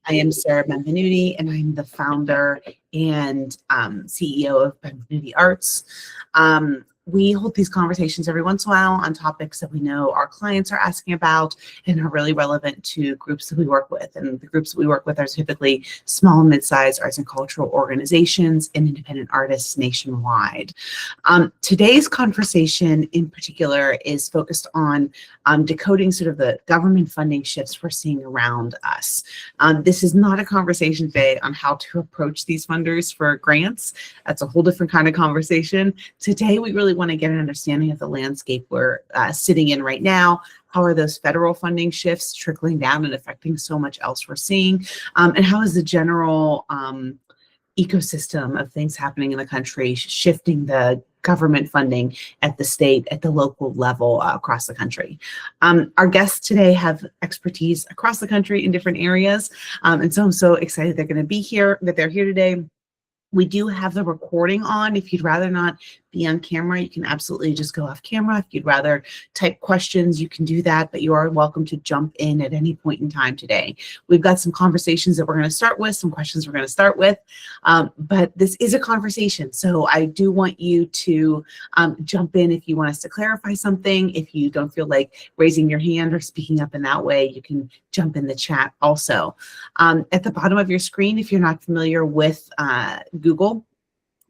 I am Sarah Benvenuti, and I'm the founder and CEO of Benvenuti Arts. We hold these conversations every once in a while on topics that we know our clients are asking about and are really relevant to groups that we work with. And the groups that we work with are typically small and mid-sized arts and cultural organizations and independent artists nationwide. Today's conversation in particular is focused on decoding sort of the government funding shifts we're seeing around us. This is not a conversation today on how to approach these funders for grants. That's a whole different kind of conversation. Today, we really want to get an understanding of the landscape we're sitting in right now. How are those federal funding shifts trickling down and affecting so much else we're seeing? And how is the general ecosystem of things happening in the country shifting the government funding at the state, at the local level across the country? Our guests today have expertise across the country in different areas. And so I'm so excited they're going to be here, that they're here today. We do have the recording on. If you'd rather not be on camera, you can absolutely just go off camera. If you'd rather type questions, you can do that, but you are welcome to jump in at any point in time today. We've got some conversations that we're going to start with, some questions we're going to start with, but this is a conversation. So I do want you to jump in if you want us to clarify something. If you don't feel like raising your hand or speaking up in that way, you can jump in the chat also. At the bottom of your screen, if you're not familiar with Google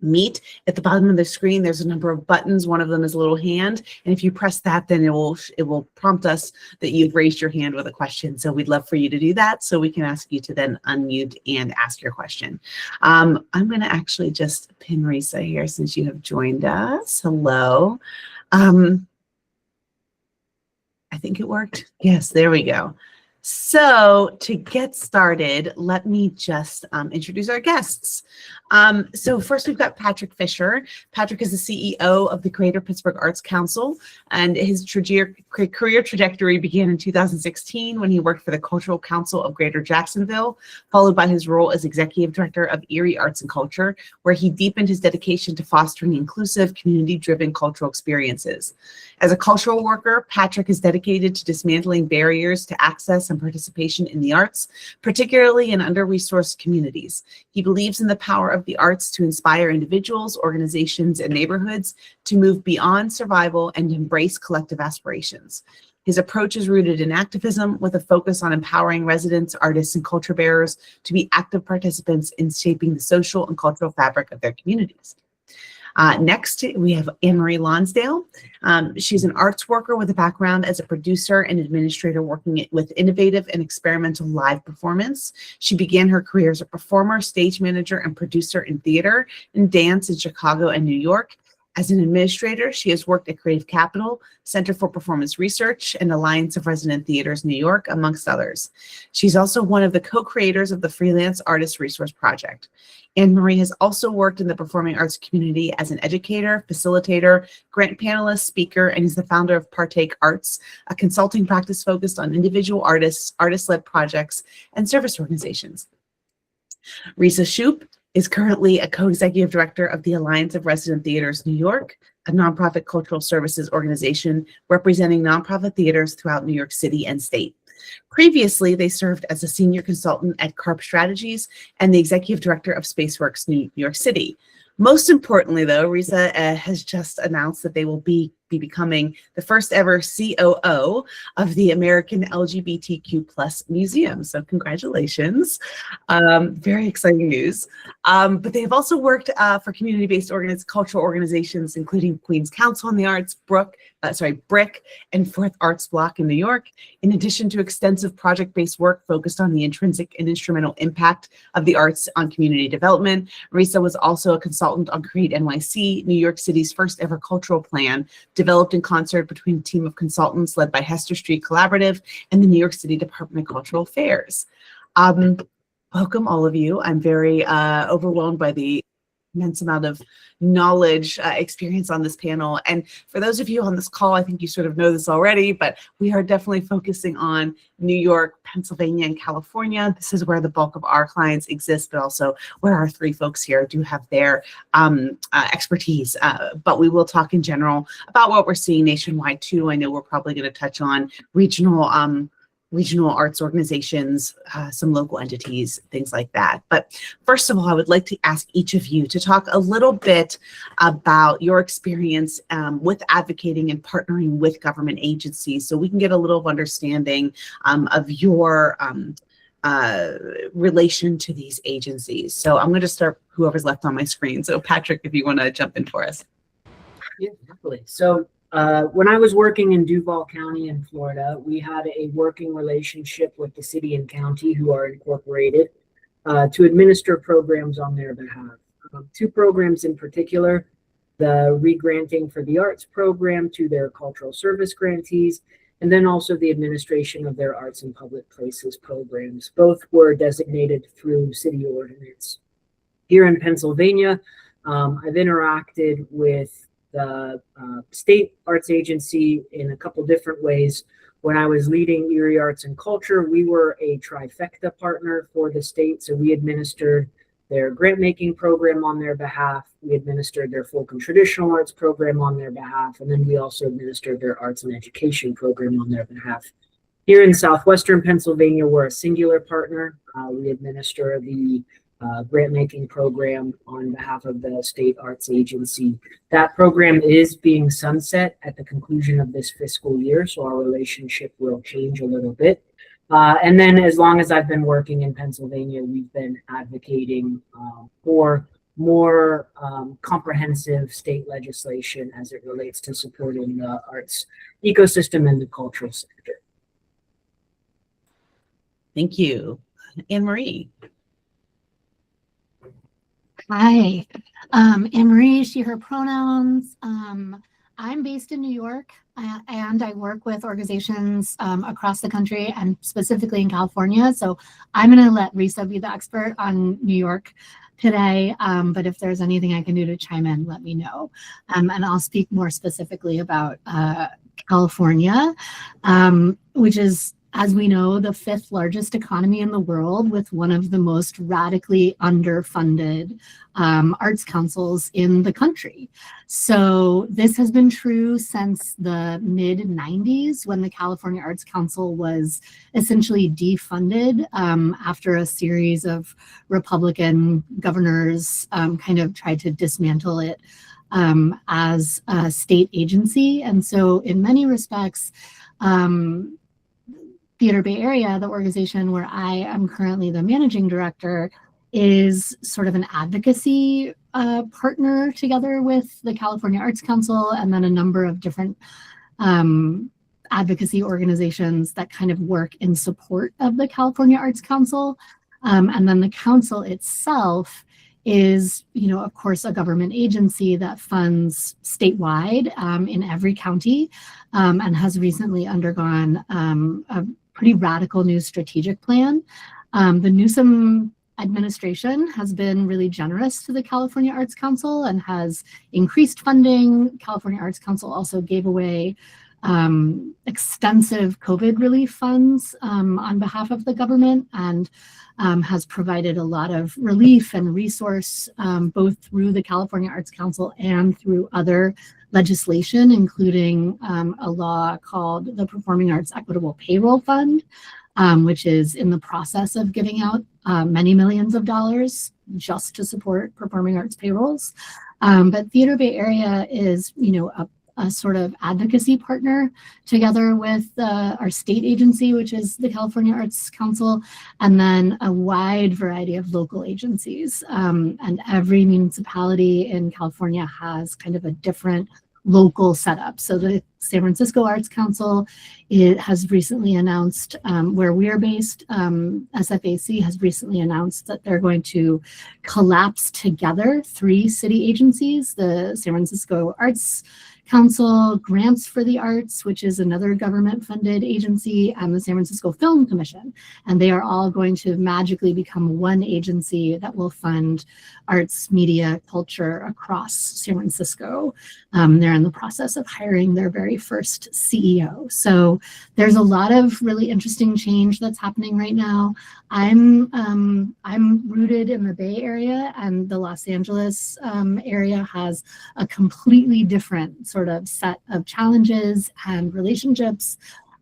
Meet, at the bottom of the screen, there's a number of buttons. One of them is a little hand. And if you press that, then it will prompt us that you've raised your hand with a question. So we'd love for you to do that so we can ask you to then unmute and ask your question. I'm going to actually just pin Risa here since you have joined us. Hello. I think it worked. Yes, there we go. So to get started, let me just introduce our guests. So first we've got Patrick Fisher. Patrick is the CEO of the Greater Pittsburgh Arts Council, and his career trajectory began in 2016 when he worked for the Cultural Council of Greater Jacksonville, followed by his role as Executive Director of Erie Arts and Culture, where he deepened his dedication to fostering inclusive, community-driven cultural experiences. As a cultural worker, Patrick is dedicated to dismantling barriers to access and participation in the arts, particularly in under-resourced communities. He believes in the power of the arts to inspire individuals, organizations, and neighborhoods to move beyond survival and embrace collective aspirations. His approach is rooted in activism with a focus on empowering residents, artists, and culture bearers to be active participants in shaping the social and cultural fabric of their communities. Next, we have Ann Marie Lonsdale. She's an arts worker with a background as a producer and administrator working with innovative and experimental live performance. She began her career as a performer, stage manager, and producer in theater and dance in Chicago and New York. As an administrator, she has worked at Creative Capital, Center for Performance Research, and Alliance of Resident Theaters New York, amongst others. She's also one of the co-creators of the Freelance Artist Resource Project. Ann Marie has also worked in the performing arts community as an educator, facilitator, grant panelist, speaker, and is the founder of Partake Arts, a consulting practice focused on individual artists, artist-led projects, and service organizations. Risa Shoup is currently a co-executive director of the Alliance of Resident Theaters New York, a nonprofit cultural services organization representing nonprofit theaters throughout New York City and state. Previously, they served as a senior consultant at CARP Strategies and the executive director of Spaceworks New York City. Most importantly, though, Risa has just announced that they will be becoming the first ever COO of the American LGBTQ+ Museum. So congratulations. Very exciting news. But they have also worked for community-based cultural organizations, including Queens Council on the Arts, BRIC, and Fourth Arts Block in New York, in addition to extensive project-based work focused on the intrinsic and instrumental impact of the arts on community development. Risa was also a consultant on Create NYC, New York City's first ever cultural plan, developed in concert between a team of consultants led by Hester Street Collaborative and the New York City Department of Cultural Affairs. Welcome, all of you. I'm very overwhelmed by the immense amount of knowledge, experience on this panel. And for those of you on this call, I think you sort of know this already, but we are definitely focusing on New York, Pennsylvania, and California. This is where the bulk of our clients exist, but also where our three folks here do have their expertise. But we will talk in general about what we're seeing nationwide too. I know we're probably going to touch on regional regional arts organizations, some local entities, things like that. But first of all, I would like to ask each of you to talk a little bit about your experience with advocating and partnering with government agencies, so we can get a little understanding of your relation to these agencies. So I'm going to start whoever's left on my screen. So Patrick, if you want to jump in for us. Yeah, definitely. So when I was working in Duval County in Florida, we had a working relationship with the city and county, who are incorporated, to administer programs on their behalf. Two programs in particular: the re-granting for the arts program to their cultural service grantees, and then also the administration of their arts and public places programs. Both were designated through city ordinance. Here in Pennsylvania, I've interacted with the state arts agency in a couple different ways. When I was leading Erie Arts and Culture, we were a trifecta partner for the state. So we administered their grant making program on their behalf, we administered their folk and traditional arts program on their behalf, and then we also administered their arts and education program on their behalf. Here in southwestern Pennsylvania, we're a singular partner. We administer the grant making program on behalf of the state arts agency. That program is being sunset at the conclusion of this fiscal year, so our relationship will change a little bit. And then as long as I've been working in Pennsylvania, we've been advocating for more comprehensive state legislation as it relates to supporting the arts ecosystem and the cultural sector. Thank you. Ann Marie. Hi, Ann Marie, she, her pronouns. I'm based in New York, and I work with organizations across the country and specifically in California. So I'm going to let Risa be the expert on New York today. But if there's anything I can do to chime in, let me know. And I'll speak more specifically about California, which is, as we know, the 5th largest economy in the world, with one of the most radically underfunded arts councils in the country. So this has been true since the mid-90s, when the California Arts Council was essentially defunded after a series of Republican governors kind of tried to dismantle it as a state agency. And so in many respects, Theater Bay Area, the organization where I am currently the managing director, is sort of an advocacy partner together with the California Arts Council, and then a number of different advocacy organizations that kind of work in support of the California Arts Council. And then the council itself is, of course, a government agency that funds statewide in every county, and has recently undergone a pretty radical new strategic plan. The Newsom administration has been really generous to the California Arts Council and has increased funding. California Arts Council also gave away extensive COVID relief funds on behalf of the government, and has provided a lot of relief and resource both through the California Arts Council and through other legislation, including a law called the Performing Arts Equitable Payroll Fund, which is in the process of giving out many millions of dollars just to support performing arts payrolls. But Theater Bay Area is, a sort of advocacy partner together with our state agency, which is the California Arts Council, and then a wide variety of local agencies. And every municipality in California has kind of a different local setup. So the San Francisco Arts Council, it has recently announced, where we are based, SFAC has recently announced that they're going to collapse together 3 city agencies: the San Francisco Arts Council, Grants for the Arts, which is another government-funded agency, and the San Francisco Film Commission. And they are all going to magically become one agency that will fund arts, media, culture across San Francisco. They're in the process of hiring their very first CEO. So there's a lot of really interesting change that's happening right now. I'm rooted in the Bay Area, and the Los Angeles area has a completely different sort of set of challenges and relationships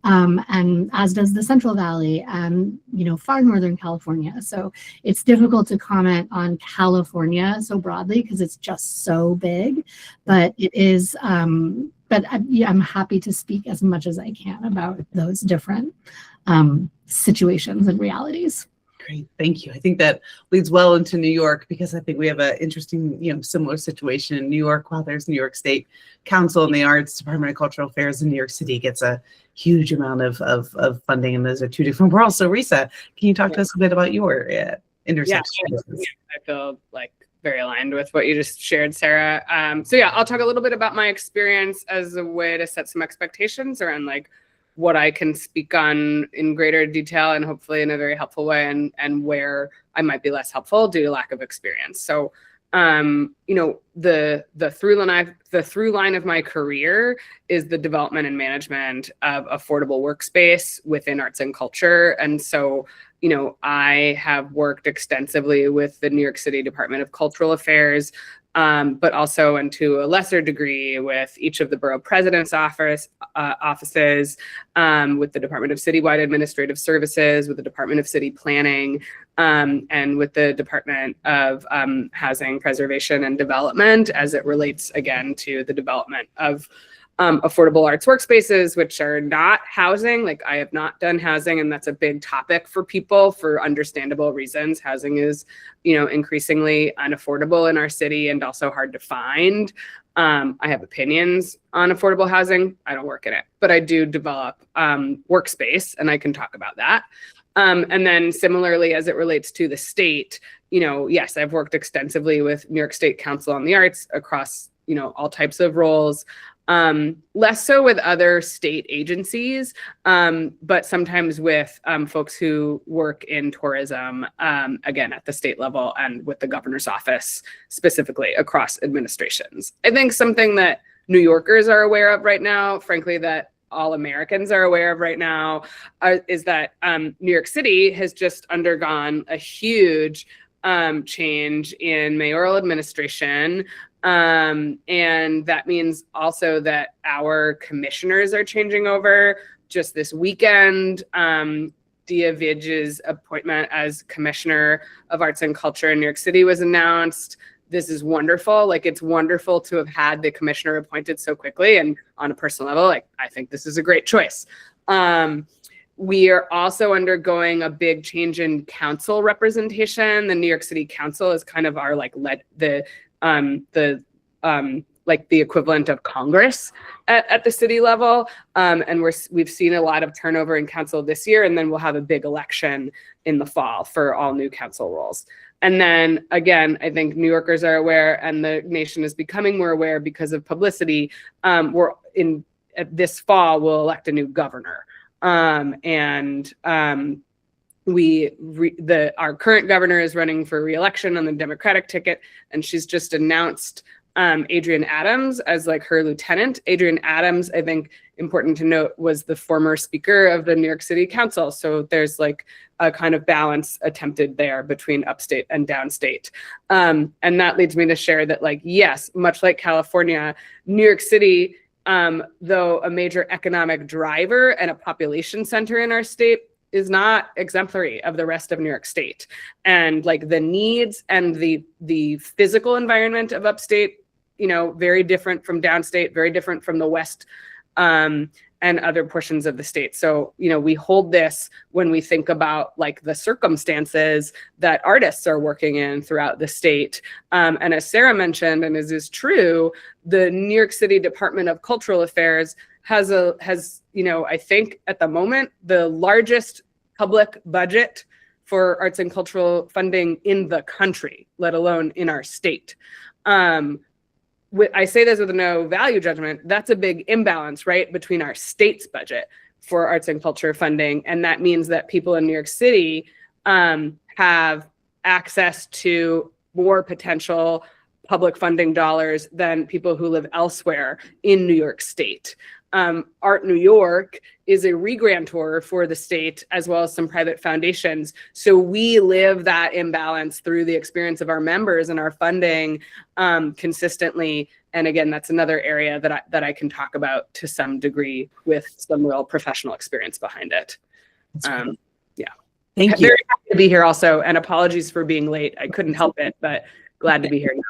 and as does the Central Valley and, far Northern California. So it's difficult to comment on California so broadly because it's just so big, but it is, I'm happy to speak as much as I can about those different situations and realities. Great, thank you. I think that leads well into New York because I think we have an interesting, similar situation in New York. While there's New York State Council and the Arts Department of Cultural Affairs in New York City gets a huge amount of funding, and those are two different worlds. So, Risa, can you talk to us a bit about your intersection? Yeah, I feel like very aligned with what you just shared, Sarah. I'll talk a little bit about my experience as a way to set some expectations around like what I can speak on in greater detail and hopefully in a very helpful way, and where I might be less helpful due to lack of experience. So, the through line of my career is the development and management of affordable workspace within arts and culture. And so, I have worked extensively with the New York City Department of Cultural Affairs, but also, and to a lesser degree, with each of the borough president's offices, with the Department of Citywide Administrative Services, with the Department of City Planning, and with the Department of Housing Preservation and Development, as it relates, again, to the development of affordable arts workspaces, which are not housing. Like, I have not done housing, and that's a big topic for people for understandable reasons. Housing is, increasingly unaffordable in our city and also hard to find. I have opinions on affordable housing. I don't work in it, but I do develop workspace, and I can talk about that. And then similarly, as it relates to the state, yes, I've worked extensively with New York State Council on the Arts across, all types of roles. Less so with other state agencies, but sometimes with folks who work in tourism, again, at the state level and with the governor's office, specifically across administrations. I think something that New Yorkers are aware of right now, frankly, that all Americans are aware of right now, is that New York City has just undergone a huge change in mayoral administration. And that means also that our commissioners are changing over. Just this weekend, Dia Vidge's appointment as Commissioner of Arts and Culture in New York City was announced. This is wonderful. Like, it's wonderful to have had the commissioner appointed so quickly. And on a personal level, I think this is a great choice. We are also undergoing a big change in council representation. The New York City Council is kind of our the equivalent of Congress at the city level. And we've seen a lot of turnover in council this year, and then we'll have a big election in the fall for all new council roles. And then again, I think New Yorkers are aware, and the nation is becoming more aware because of publicity. This fall, we'll elect a new governor. Our current governor is running for re-election on the Democratic ticket, and she's just announced Adrienne Adams as her lieutenant. Adrienne Adams, I think important to note, was the former speaker of the New York City Council. So there's a kind of balance attempted there between upstate and downstate. And that leads me to share that yes, much like California, New York City, though a major economic driver and a population center in our state, is not exemplary of the rest of New York State. And the needs and the physical environment of upstate, very different from downstate, very different from the West, and other portions of the state. So, we hold this when we think about the circumstances that artists are working in throughout the state. And as Sarah mentioned, and as is true, the New York City Department of Cultural Affairs has I think at the moment, the largest public budget for arts and cultural funding in the country, let alone in our state. I say this with no value judgment. That's a big imbalance, right, between our state's budget for arts and culture funding. And that means that people in New York City have access to more potential public funding dollars than people who live elsewhere in New York State. Art New York is a re-grantor for the state, as well as some private foundations. So we live that imbalance through the experience of our members and our funding consistently. And again, that's another area that I can talk about to some degree with some real professional experience behind it. Yeah. Thank you. Very happy to be here also, and apologies for being late. I couldn't help it, but glad to be here now.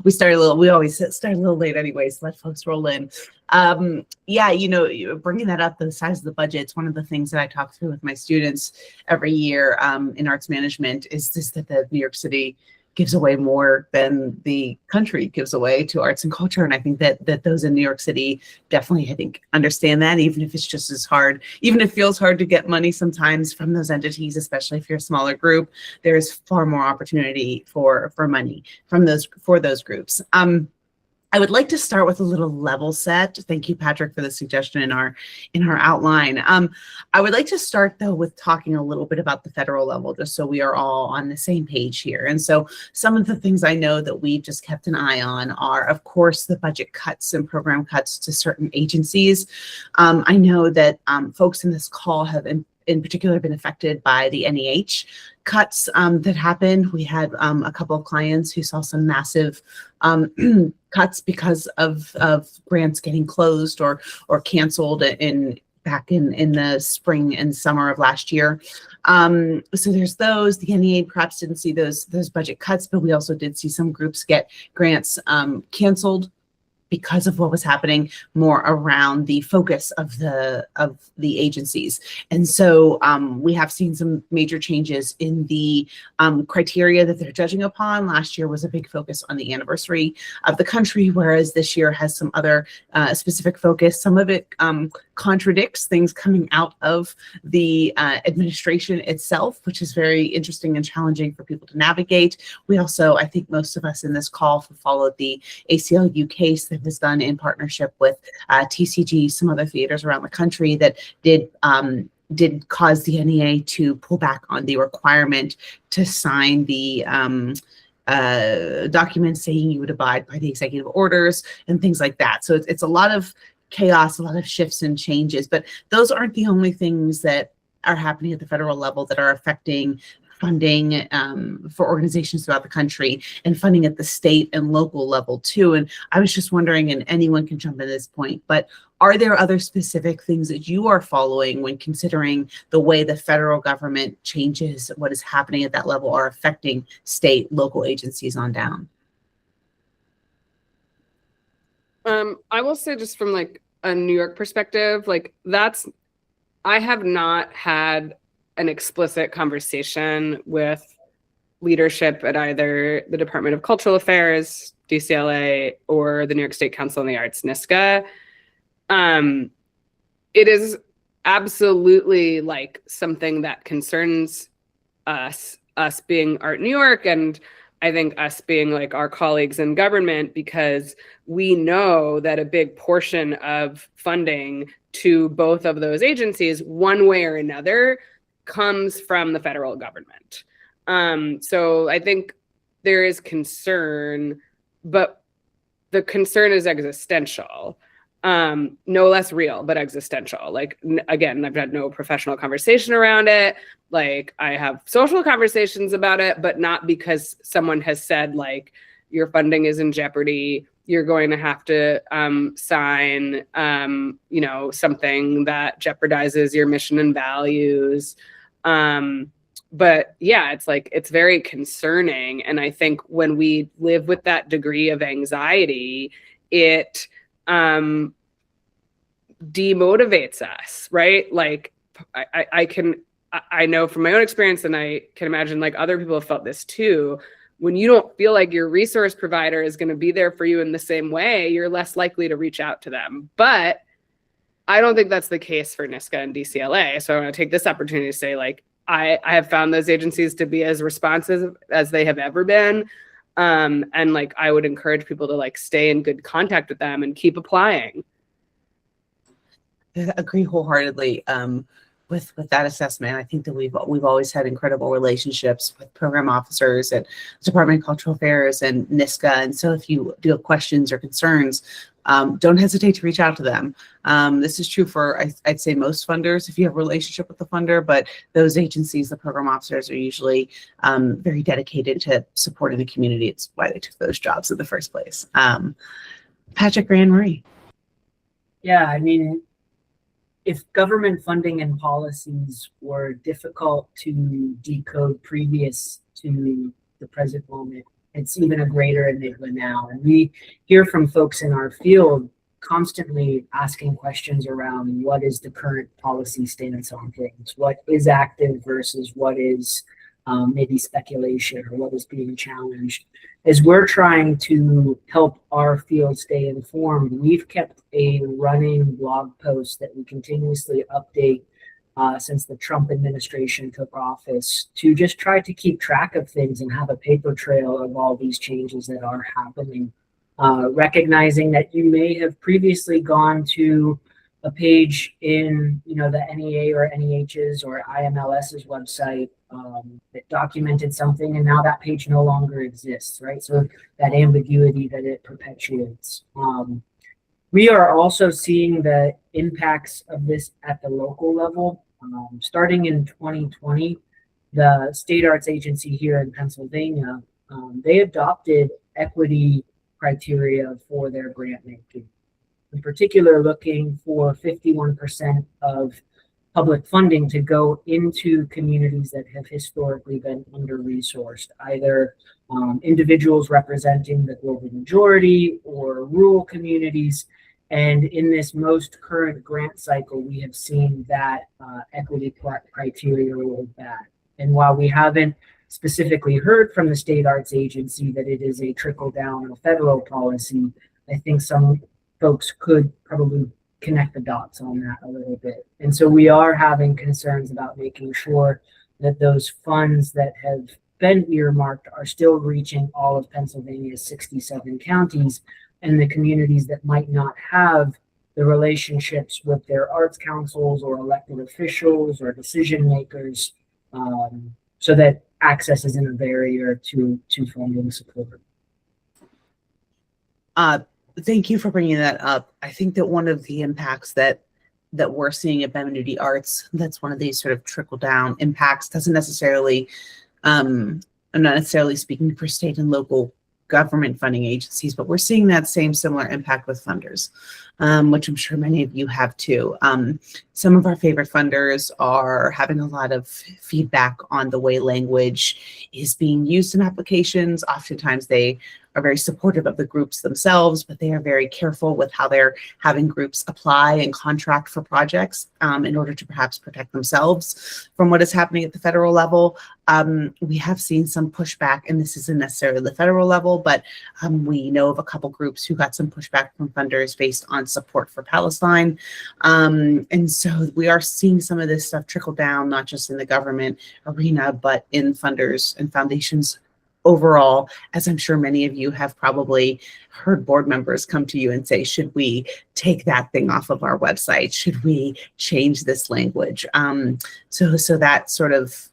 We always start a little late anyways, let folks roll in. Yeah, bringing that up, the size of the budget, it's one of the things that I talk through with my students every year in arts management is this, that the New York City gives away more than the country gives away to arts and culture. And I think that those in New York City definitely, I think, understand that, even if it's just as hard, even if it feels hard to get money sometimes from those entities, especially if you're a smaller group, there's far more opportunity for money for those groups. I would like to start with a little level set. Thank you, Patrick, for the suggestion in our outline. I would like to start, though, with talking a little bit about the federal level, just so we are all on the same page here. And so some of the things I know that we've just kept an eye on are, of course, the budget cuts and program cuts to certain agencies. I know that folks in this call have in particular been affected by the NEH cuts that happened. We had a couple of clients who saw some massive cuts because of grants getting closed or canceled back in the spring and summer of last year. So there's those. The NEA perhaps didn't see those budget cuts, but we also did see some groups get grants canceled because of what was happening more around the focus of the agencies. And so we have seen some major changes in the criteria that they're judging upon. Last year was a big focus on the anniversary of the country, whereas this year has some other specific focus. Some of it contradicts things coming out of the administration itself, which is very interesting and challenging for people to navigate. We also, I think most of us in this call have followed the ACLU case that was done in partnership with TCG, some other theaters around the country that did cause the NEA to pull back on the requirement to sign the documents saying you would abide by the executive orders and things like that. So it's a lot of chaos, a lot of shifts and changes, but those aren't the only things that are happening at the federal level that are affecting funding for organizations throughout the country and funding at the state and local level too. And I was just wondering, and anyone can jump in at this point, but are there other specific things that you are following when considering the way the federal government changes what is happening at that level or affecting state, local agencies on down? I will say, just from like a New York perspective, I have not had an explicit conversation with leadership at either the Department of Cultural Affairs, DCLA, or the New York State Council on the Arts, NYSCA. It is absolutely like something that concerns us being Art New York, and I think us being like our colleagues in government, because we know that a big portion of funding to both of those agencies, one way or another, comes from the federal government. So I think there is concern, but the concern is existential. No less real, but existential. Like, again, I've had no professional conversation around it. Like, I have social conversations about it, but not because someone has said, like, your funding is in jeopardy. You're going to have to sign, something that jeopardizes your mission and values. But yeah, it's very concerning. And I think when we live with that degree of anxiety, it demotivates us, right? Like, I know from my own experience, and I can imagine like other people have felt this too. When you don't feel like your resource provider is going to be there for you in the same way, you're less likely to reach out to them. But I don't think that's the case for NYSCA and DCLA. So I want to take this opportunity to say, like, I have found those agencies to be as responsive as they have ever been. And like, I would encourage people to like stay in good contact with them and keep applying. I agree wholeheartedly with that assessment. I think that we've always had incredible relationships with program officers at the Department of Cultural Affairs and NYSCA. And so if you do have questions or concerns, don't hesitate to reach out to them. This is true for, I'd say, most funders if you have a relationship with the funder, but those agencies, the program officers, are usually very dedicated to supporting the community. It's why they took those jobs in the first place. Patrick or Ann Marie? Yeah, I mean, if government funding and policies were difficult to decode previous to the present moment, it's even a greater enigma now. And we hear from folks in our field constantly asking questions around what is the current policy stance on things, what is active versus what is maybe speculation or what is being challenged. As we're trying to help our field stay informed, we've kept a running blog post that we continuously update since the Trump administration took office to just try to keep track of things and have a paper trail of all these changes that are happening. Recognizing that you may have previously gone to a page in, the NEA or NEH's or IMLS's website that documented something, and now that page no longer exists, right? So that ambiguity that it perpetuates. We are also seeing the impacts of this at the local level. Starting in 2020, the State Arts Agency here in Pennsylvania, they adopted equity criteria for their grant making. In particular, looking for 51% of public funding to go into communities that have historically been under-resourced, either individuals representing the global majority or rural communities. And in this most current grant cycle, we have seen that equity criteria rolled back. And while we haven't specifically heard from the State Arts Agency that it is a trickle-down or federal policy, I think some folks could probably connect the dots on that a little bit. And so we are having concerns about making sure that those funds that have been earmarked are still reaching all of Pennsylvania's 67 counties, and the communities that might not have the relationships with their arts councils or elected officials or decision makers, so that access isn't a barrier to funding support. Thank you for bringing that up. I think that one of the impacts that we're seeing at Benvenuti Arts, that's one of these sort of trickle down impacts, doesn't necessarily, I'm not necessarily speaking for state and local government funding agencies, but we're seeing that similar impact with funders, which I'm sure many of you have too. Some of our favorite funders are having a lot of feedback on the way language is being used in applications. Oftentimes they are very supportive of the groups themselves, but they are very careful with how they're having groups apply and contract for projects in order to perhaps protect themselves from what is happening at the federal level. We have seen some pushback, and this isn't necessarily the federal level, but we know of a couple groups who got some pushback from funders based on support for Palestine. And so we are seeing some of this stuff trickle down, not just in the government arena, but in funders and foundations overall, as I'm sure many of you have probably heard board members come to you and say, should we take that thing off of our website? Should we change this language? So that sort of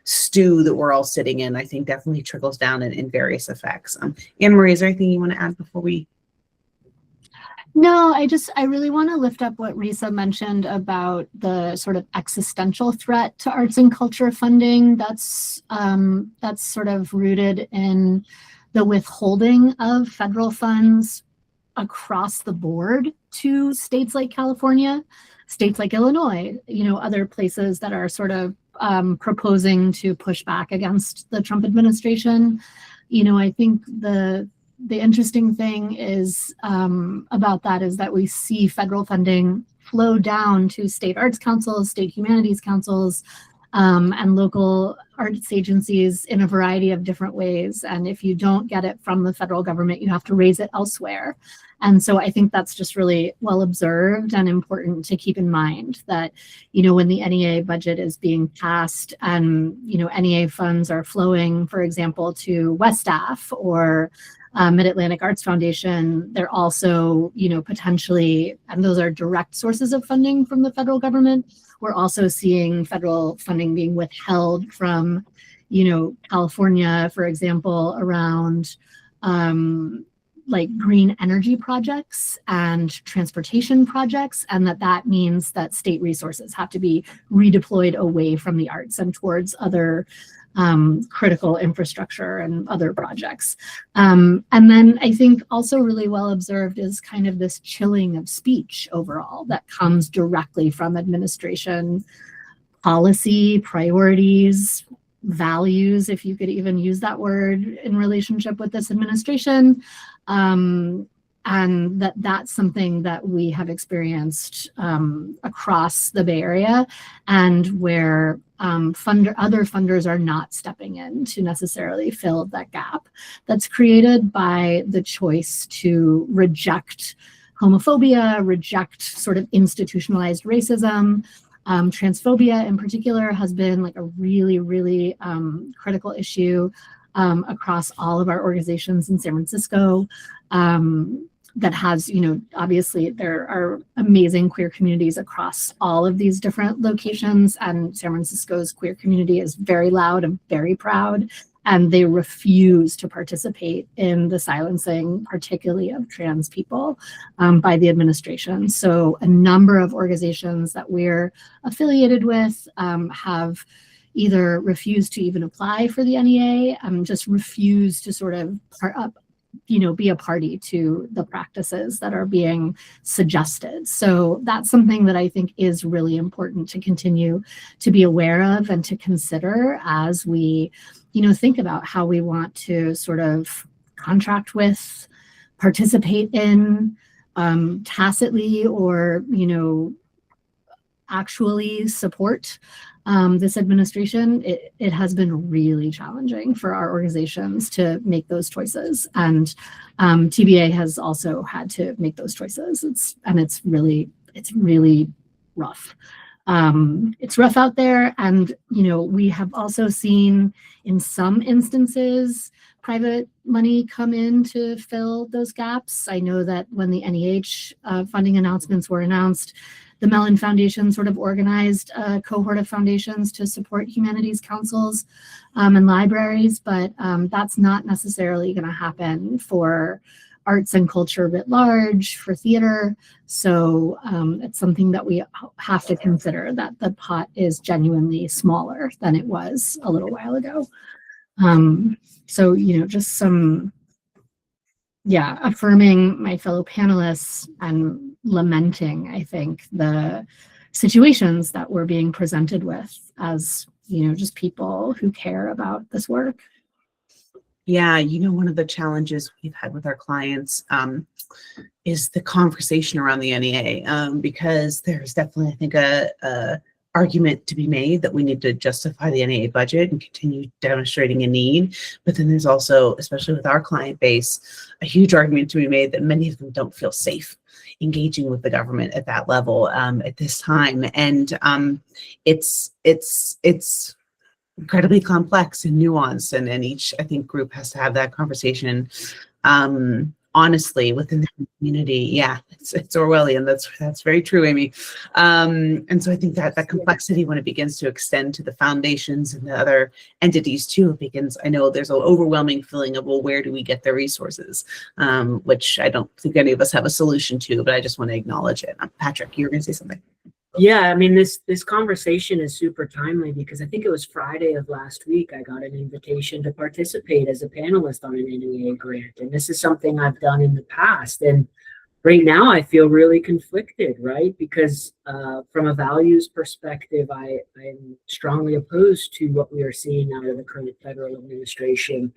stew that we're all sitting in, I think definitely trickles down in various effects. Ann Marie, is there anything you want to add before we? No, I really want to lift up what Risa mentioned about the sort of existential threat to arts and culture funding. That's sort of rooted in the withholding of federal funds across the board to states like California, states like Illinois, other places that are sort of proposing to push back against the Trump administration. I think the interesting thing is about that is that we see federal funding flow down to state arts councils, state humanities councils, and local arts agencies in a variety of different ways. And if you don't get it from the federal government, you have to raise it elsewhere. And so I think that's just really well observed and important to keep in mind that, when the NEA budget is being passed and, NEA funds are flowing, for example, to WestAF or Mid-Atlantic Arts Foundation, they're also, potentially, and those are direct sources of funding from the federal government. We're also seeing federal funding being withheld from, California, for example, around like green energy projects and transportation projects, and that means that state resources have to be redeployed away from the arts and towards other critical infrastructure and other projects. And then I think also really well observed is kind of this chilling of speech overall that comes directly from administration policy, priorities, values, if you could even use that word in relationship with this administration. And that's something that we have experienced across the Bay Area, and where other funders are not stepping in to necessarily fill that gap that's created by the choice to reject homophobia, reject sort of institutionalized racism. Transphobia in particular has been like a really, really critical issue across all of our organizations in San Francisco. That has, obviously there are amazing queer communities across all of these different locations, and San Francisco's queer community is very loud and very proud, and they refuse to participate in the silencing, particularly of trans people, by the administration. So a number of organizations that we're affiliated with have either refused to even apply for the NEA, just refused to sort of be a party to the practices that are being suggested. So that's something that I think is really important to continue to be aware of and to consider as we, think about how we want to sort of contract with, participate in, tacitly or, actually support this administration. It has been really challenging for our organizations to make those choices, and TBA has also had to make those choices. It's really rough. It's rough out there, and we have also seen in some instances private money come in to fill those gaps. I know that when the NEH funding announcements were announced, the Mellon Foundation sort of organized a cohort of foundations to support humanities councils and libraries, but that's not necessarily going to happen for arts and culture writ large, for theater. So it's something that we have to consider, that the pot is genuinely smaller than it was a little while ago. So, just some, affirming my fellow panelists and lamenting, I think, the situations that we're being presented with as, just people who care about this work. Yeah, one of the challenges we've had with our clients is the conversation around the NEA, because there's definitely, I think, a argument to be made that we need to justify the NEA budget and continue demonstrating a need. But then there's also, especially with our client base, a huge argument to be made that many of them don't feel safe engaging with the government at that level at this time. And it's incredibly complex and nuanced, and each, I think, group has to have that conversation honestly within the community. Yeah, it's Orwellian. That's very true, Amy. And so I think that complexity, when it begins to extend to the foundations and the other entities too, it begins, I know there's an overwhelming feeling of, well, where do we get the resources? Which I don't think any of us have a solution to, but I just want to acknowledge it. Patrick, you were going to say something. Yeah, I mean, this conversation is super timely because I think it was Friday of last week I got an invitation to participate as a panelist on an NEA grant. And this is something I've done in the past. And right now I feel really conflicted, right? Because from a values perspective, I'm strongly opposed to what we are seeing out of the current federal administration.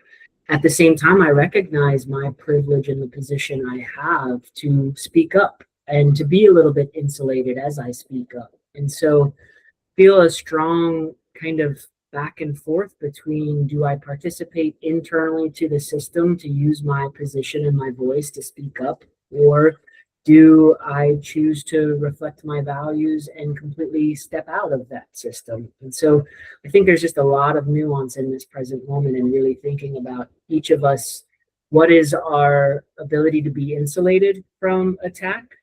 At the same time, I recognize my privilege in the position I have to speak up and to be a little bit insulated as I speak up. And so feel a strong kind of back and forth between, do I participate internally to the system to use my position and my voice to speak up, or do I choose to reflect my values and completely step out of that system? And so I think there's just a lot of nuance in this present moment, and really thinking about each of us, what is our ability to be insulated from attack?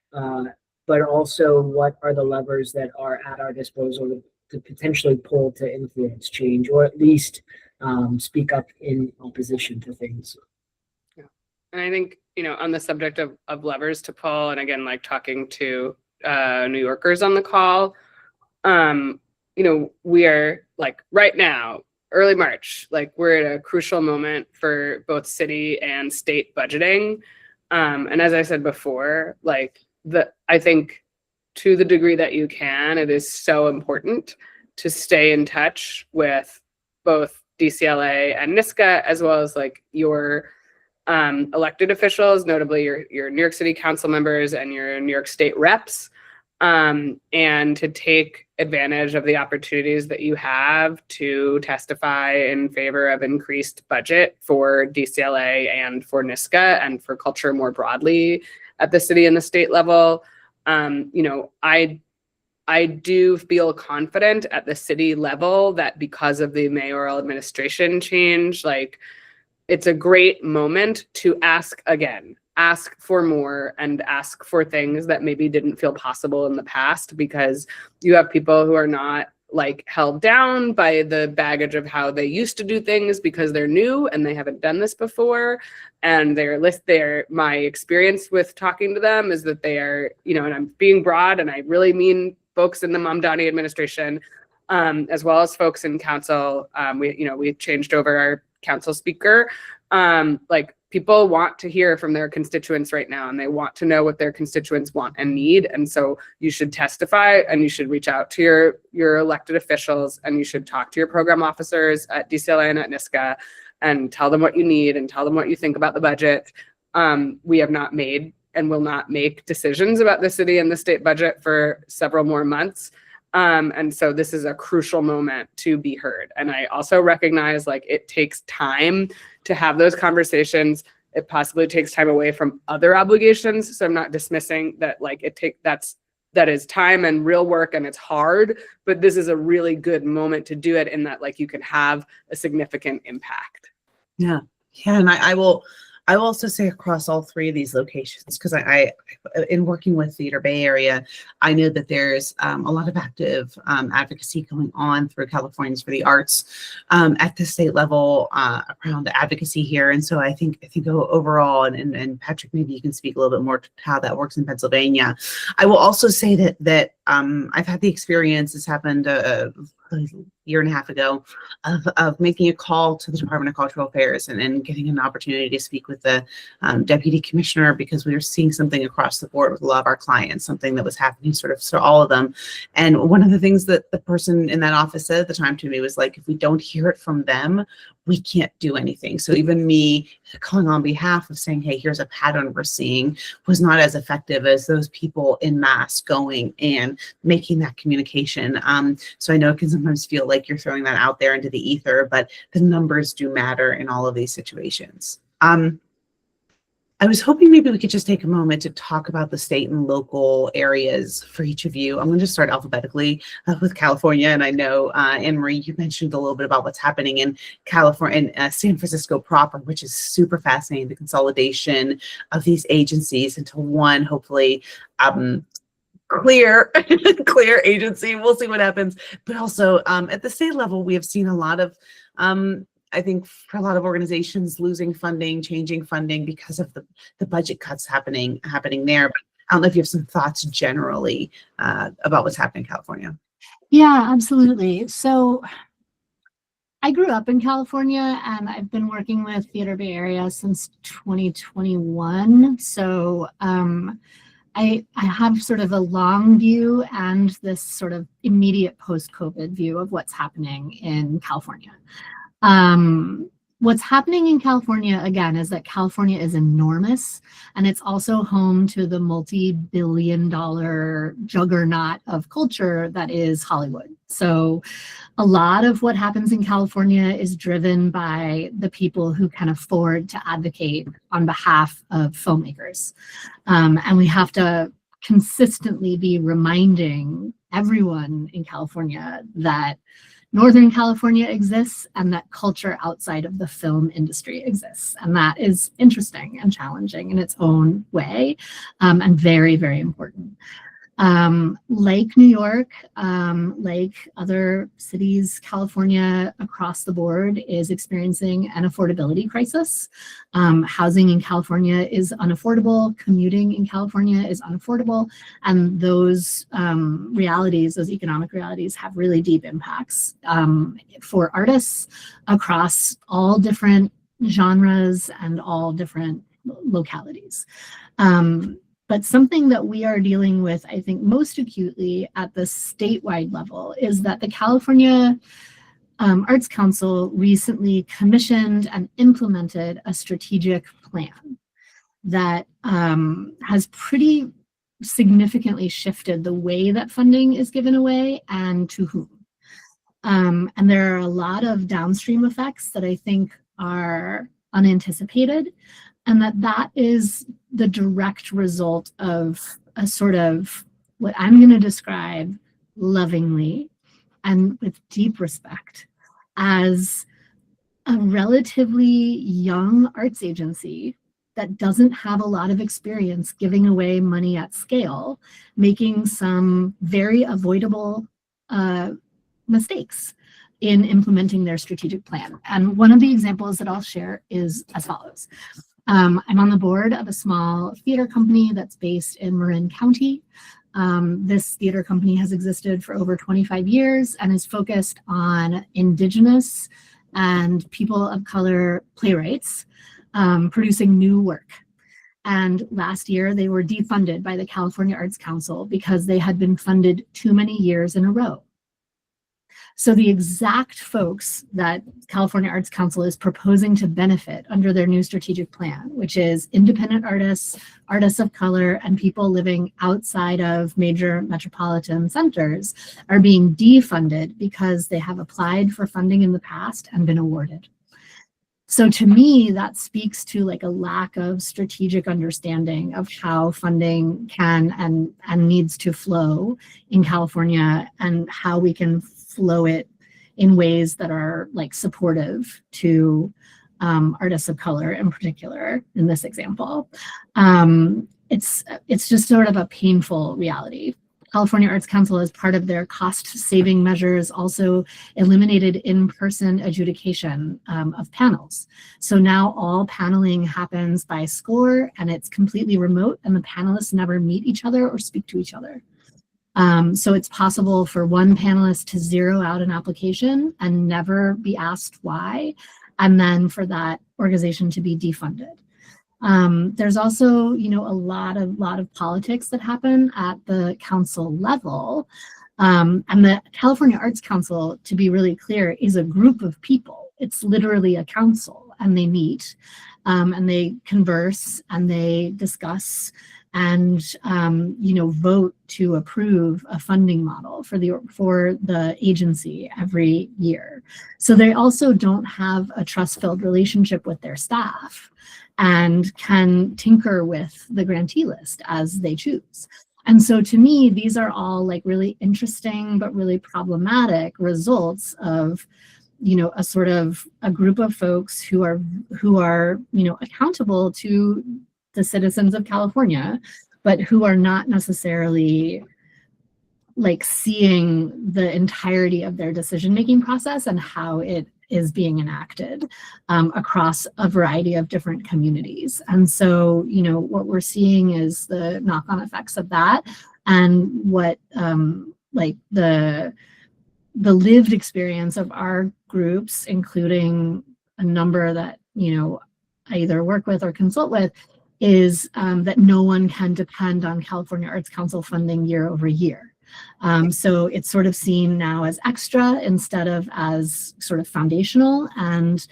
But also, what are the levers that are at our disposal to potentially pull to influence change, or at least speak up in opposition to things? Yeah. And I think, on the subject of levers to pull, and again, like talking to New Yorkers on the call, we are like right now early March, like we're at a crucial moment for both city and state budgeting. And as I said before, like I think to the degree that you can, it is so important to stay in touch with both DCLA and NISCA, as well as like your elected officials, notably your New York City council members and your New York State reps, and to take advantage of the opportunities that you have to testify in favor of increased budget for DCLA and for NISCA and for culture more broadly at the city and the state level. I do feel confident at the city level that because of the mayoral administration change, like it's a great moment to ask again. Ask for more and ask for things that maybe didn't feel possible in the past, because you have people who are not like held down by the baggage of how they used to do things because they're new and they haven't done this before. And my experience with talking to them is that they are, and I'm being broad and I really mean folks in the Mamdani administration, as well as folks in council. We changed over our council speaker. People want to hear from their constituents right now, and they want to know what their constituents want and need. And so you should testify, and you should reach out to your elected officials, and you should talk to your program officers at DCLA and at NISCA and tell them what you need and tell them what you think about the budget. We have not made and will not make decisions about the city and the state budget for several more months. And so this is a crucial moment to be heard. And I also recognize like it takes time to have those conversations. It possibly takes time away from other obligations. So I'm not dismissing that, like that is time and real work and it's hard, but this is a really good moment to do it in that like you can have a significant impact. Yeah. Yeah. And I will also say across all three of these locations, because I in working with Theater Bay Area, I know that there's a lot of active advocacy going on through Californians for the Arts at the state level around advocacy here. And so I think overall, and Patrick, maybe you can speak a little bit more to how that works in Pennsylvania. I will also say that I've had the experience, this happened a year and a half ago, of making a call to the Department of Cultural Affairs and getting an opportunity to speak with the deputy commissioner, because we were seeing something across the board with a lot of our clients, something that was happening sort of to all of them. And one of the things that the person in that office said at the time to me was like, if we don't hear it from them, we can't do anything. So even me calling on behalf of saying, hey, here's a pattern we're seeing, was not as effective as those people in mass going and making that communication. So I know it can sometimes feel like you're throwing that out there into the ether, but the numbers do matter in all of these situations. I was hoping maybe we could just take a moment to talk about the state and local areas for each of you. I'm going to start alphabetically with California. And I know, Ann Marie, you mentioned a little bit about what's happening in California and San Francisco proper, which is super fascinating, the consolidation of these agencies into one, hopefully, clear agency. We'll see what happens. But also at the state level, we have seen a lot of I think for a lot of organizations losing funding, changing funding because of the budget cuts happening there. But I don't know if you have some thoughts generally about what's happening in California. Yeah, absolutely. So I grew up in California and I've been working with Theater Bay Area since 2021. So I have sort of a long view and this sort of immediate post-COVID view of what's happening in California. What's happening in California, again, is that California is enormous, and it's also home to the multi-billion-dollar juggernaut of culture that is Hollywood. So a lot of what happens in California is driven by the people who can afford to advocate on behalf of filmmakers. And we have to consistently be reminding everyone in California that Northern California exists and that culture outside of the film industry exists. And that is interesting and challenging in its own way, and very, very important. Like New York, like other cities, California across the board is experiencing an affordability crisis. Housing in California is unaffordable, commuting in California is unaffordable, and those realities, those economic realities have really deep impacts for artists across all different genres and all different localities. But something that we are dealing with, I think, most acutely at the statewide level is that the California Arts Council recently commissioned and implemented a strategic plan that has pretty significantly shifted the way that funding is given away and to whom. And there are a lot of downstream effects that I think are unanticipated, and that is the direct result of a sort of what I'm going to describe lovingly and with deep respect as a relatively young arts agency that doesn't have a lot of experience giving away money at scale, making some very avoidable mistakes in implementing their strategic plan. And one of the examples that I'll share is as follows. I'm on the board of a small theater company that's based in Marin County. This theater company has existed for over 25 years and is focused on Indigenous and people of color playwrights producing new work. And last year, they were defunded by the California Arts Council because they had been funded too many years in a row. So the exact folks that California Arts Council is proposing to benefit under their new strategic plan, which is independent artists, artists of color, and people living outside of major metropolitan centers, are being defunded because they have applied for funding in the past and been awarded. So to me, that speaks to like a lack of strategic understanding of how funding can and needs to flow in California, and how we can flow it in ways that are like supportive to artists of color in particular in this example. It's just sort of a painful reality. California Arts Council, as part of their cost-saving measures, also eliminated in-person adjudication of panels. So now all paneling happens by score, and it's completely remote, and the panelists never meet each other or speak to each other. So it's possible for one panelist to zero out an application and never be asked why, and then for that organization to be defunded. There's also, a lot of politics that happen at the council level. And the California Arts Council, to be really clear, is a group of people. It's literally a council, and they meet, and they converse, and they discuss, and vote to approve a funding model for the agency every year. So they also don't have a trust-filled relationship with their staff and can tinker with the grantee list as they choose. And so to me, these are all like really interesting but really problematic results of a sort of a group of folks who are accountable to the citizens of California, but who are not necessarily like seeing the entirety of their decision-making process and how it is being enacted across a variety of different communities. And so, what we're seeing is the knock-on effects of that, and what like the lived experience of our groups, including a number that, I either work with or consult with, is that no one can depend on California Arts Council funding year over year. So it's sort of seen now as extra instead of as sort of foundational, and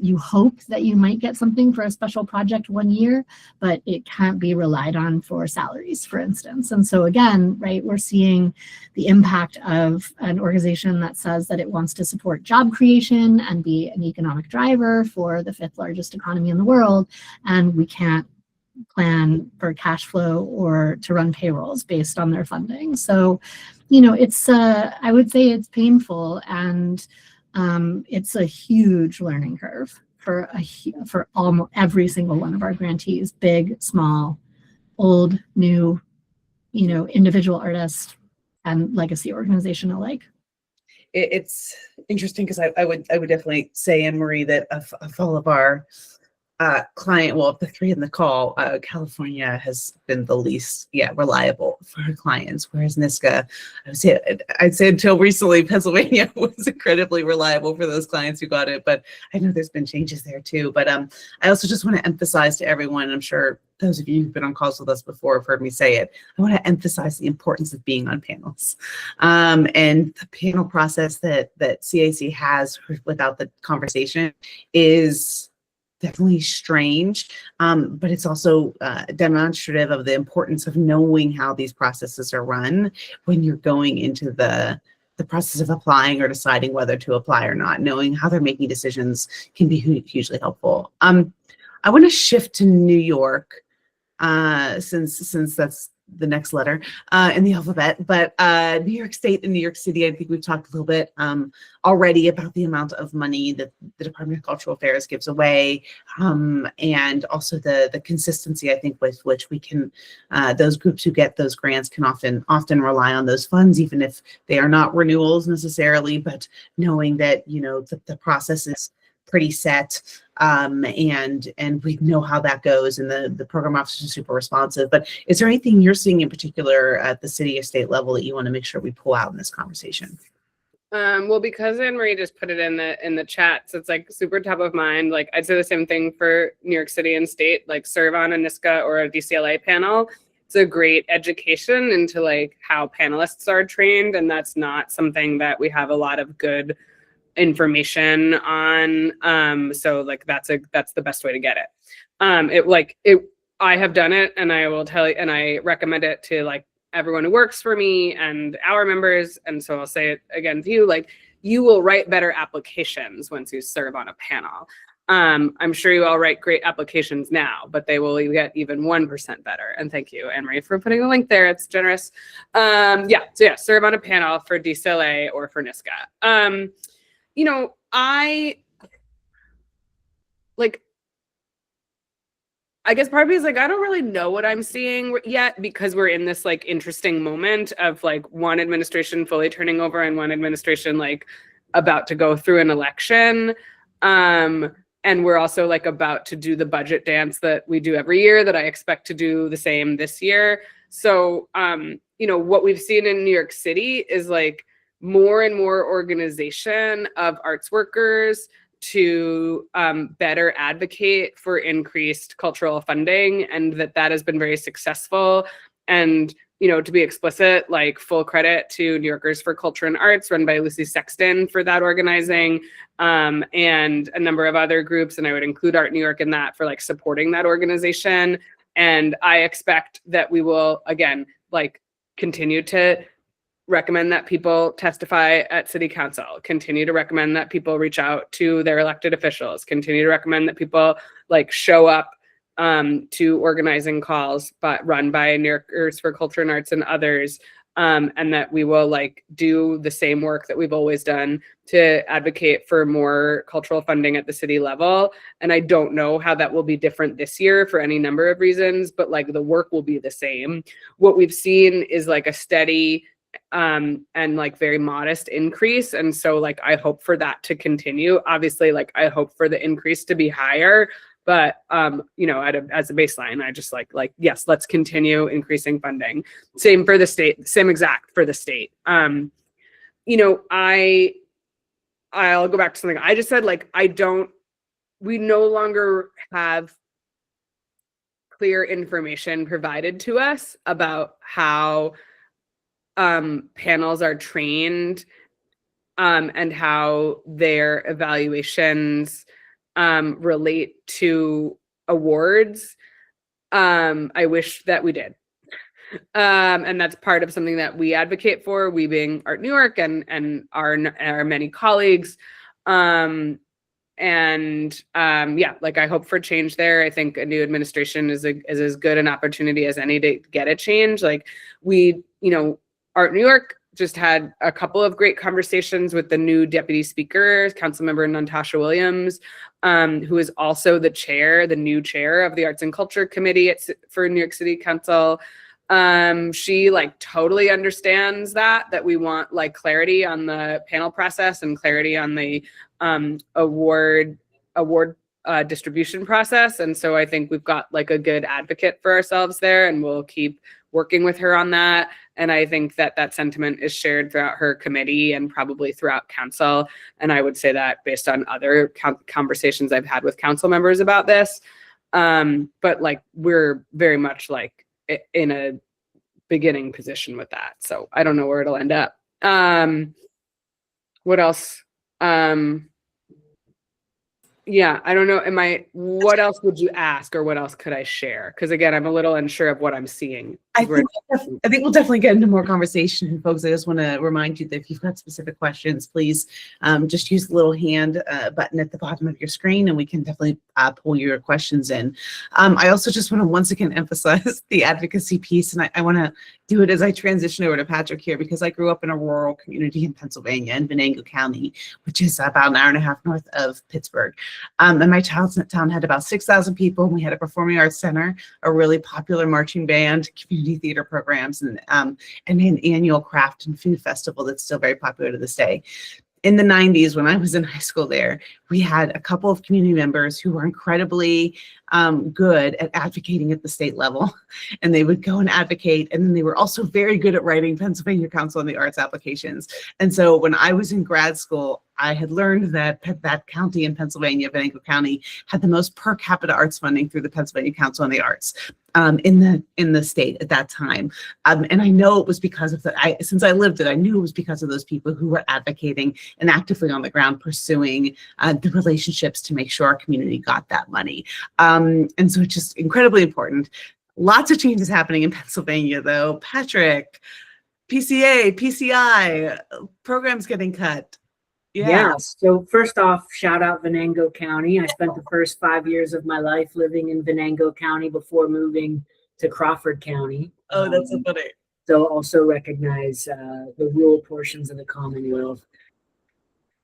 you hope that you might get something for a special project one year, but it can't be relied on for salaries, for instance. And so again, right, we're seeing the impact of an organization that says that it wants to support job creation and be an economic driver for the 5th largest economy in the world, and we can't plan for cash flow or to run payrolls based on their funding. So, it's I would say it's painful, and it's a huge learning curve for almost every single one of our grantees, big, small, old, new, individual artist and legacy organization alike. It's interesting because I would definitely say, Ann Marie, that of all of our client, well, of the three in the call, California has been the least reliable for our clients, whereas NISCA, I'd say until recently, Pennsylvania was incredibly reliable for those clients who got it, but I know there's been changes there too. But I also just want to emphasize to everyone, I'm sure those of you who've been on calls with us before have heard me say it, I want to emphasize the importance of being on panels. And the panel process that CAC has without the conversation is definitely strange, but it's also demonstrative of the importance of knowing how these processes are run when you're going into the process of applying or deciding whether to apply or not. Knowing how they're making decisions can be hugely helpful. I want to shift to New York since that's the next letter in the alphabet, but New York State and New York City, I think we've talked a little bit already about the amount of money that the Department of Cultural Affairs gives away, and also the consistency, I think, with which we can, those groups who get those grants can often rely on those funds, even if they are not renewals necessarily, but knowing that, the process is pretty set, and we know how that goes, and the program officers are super responsive. But is there anything you're seeing in particular at the city or state level that you want to make sure we pull out in this conversation? Well, because Ann Marie just put it in the chat, so it's like super top of mind. Like I'd say the same thing for New York City and state, like serve on a NISCA or a DCLA panel. It's a great education into like how panelists are trained, and that's not something that we have a lot of good information on. So like that's the best way to get it. I have done it, and I will tell you, and I recommend it to like everyone who works for me and our members. And so I'll say it again to you, like you will write better applications once you serve on a panel. I'm sure you all write great applications now, but they will get even 1% better. And thank you, Ann Marie, for putting the link there. It's generous. Serve on a panel for DCLA or for NISCA. I guess part of me is like, I don't really know what I'm seeing yet, because we're in this like interesting moment of like one administration fully turning over and one administration like about to go through an election. And we're also like about to do the budget dance that we do every year that I expect to do the same this year. So, what we've seen in New York City is like more and more organization of arts workers to better advocate for increased cultural funding, and that has been very successful. And, to be explicit, like full credit to New Yorkers for Culture and Arts, run by Lucy Sexton, for that organizing, and a number of other groups. And I would include Art New York in that, for like supporting that organization. And I expect that we will, again, like continue to recommend that people testify at city council, continue to recommend that people reach out to their elected officials, continue to recommend that people like show up to organizing calls, but run by New Yorkers for Culture and Arts and others, and that we will like do the same work that we've always done to advocate for more cultural funding at the city level. And I don't know how that will be different this year for any number of reasons, but like the work will be the same. What we've seen is like a steady and like very modest increase. And so like, I hope for that to continue. Obviously, like I hope for the increase to be higher, but as a baseline, I just like, yes, let's continue increasing funding. Same for the state, same exact for the state. I'll go back to something I just said, like, we no longer have clear information provided to us about how panels are trained, and how their evaluations relate to awards. I wish that we did. And that's part of something that we advocate for, we being Art New York and our many colleagues. I hope for change there. I think a new administration is as good an opportunity as any to get a change. Like Art New York just had a couple of great conversations with the new deputy speaker, Councilmember Natasha Williams, who is also the new chair of the Arts and Culture Committee for New York City Council. She like totally understands that we want like clarity on the panel process and clarity on the award distribution process. And so I think we've got like a good advocate for ourselves there, and we'll keep working with her on that. And I think that sentiment is shared throughout her committee and probably throughout council. And I would say that based on other conversations I've had with council members about this. But like, we're very much like in a beginning position with that. So I don't know where it'll end up. What else? Yeah, I don't know. What else would you ask, or what else could I share? Because again, I'm a little unsure of what I'm seeing. I think we'll definitely get into more conversation, folks. I just want to remind you that if you've got specific questions, please just use the little hand button at the bottom of your screen, and we can definitely pull your questions in. I also just want to once again emphasize the advocacy piece, and I want to do it as I transition over to Patrick here, because I grew up in a rural community in Pennsylvania, in Venango County, which is about an hour and a half north of Pittsburgh. And my town had about 6,000 people. And we had a performing arts center, a really popular marching band, community theater programs, and an annual craft and food festival that's still very popular to this day. In the 90s, when I was in high school there, we had a couple of community members who were incredibly good at advocating at the state level, and they would go and advocate. And then they were also very good at writing Pennsylvania Council on the Arts applications. And so when I was in grad school, I had learned that that county in Pennsylvania, Venango County, had the most per capita arts funding through the Pennsylvania Council on the Arts in the state at that time. And I know it was because of since I lived it, I knew it was because of those people who were advocating and actively on the ground pursuing the relationships to make sure our community got that money. And so it's just incredibly important. Lots of changes happening in Pennsylvania, though. Patrick, PCA, PCI, programs getting cut. Yeah. So first off, shout out Venango County. I spent the first 5 years of my life living in Venango County before moving to Crawford County. Oh, that's so funny. So also recognize the rural portions of the Commonwealth.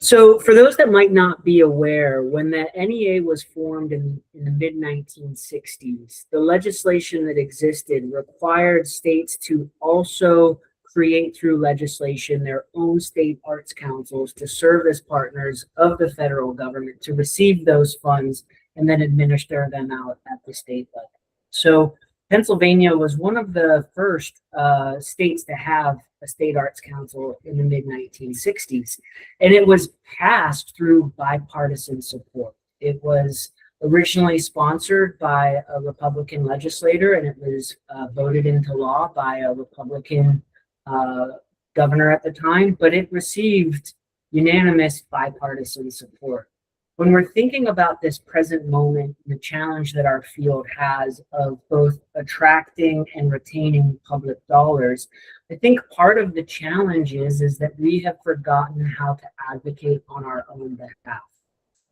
So for those that might not be aware, when the NEA was formed in the mid-1960s, the legislation that existed required states to also create through legislation their own state arts councils to serve as partners of the federal government to receive those funds and then administer them out at the state level. So Pennsylvania was one of the first states to have a state arts council in the mid-1960s, and it was passed through bipartisan support. It was originally sponsored by a Republican legislator, and it was voted into law by a Republican governor at the time, but it received unanimous bipartisan support. When we're thinking about this present moment, the challenge that our field has of both attracting and retaining public dollars, I think part of the challenge is that we have forgotten how to advocate on our own behalf.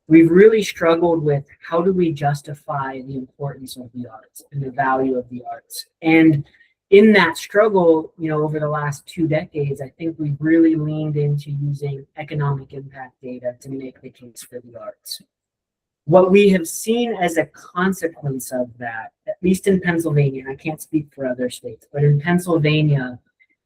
We've really struggled with how do we justify the importance of the arts and the value of the arts. And in that struggle, over the last 2 decades, I think we've really leaned into using economic impact data to make the case for the arts. What we have seen as a consequence of that, at least in Pennsylvania, and I can't speak for other states, but in Pennsylvania,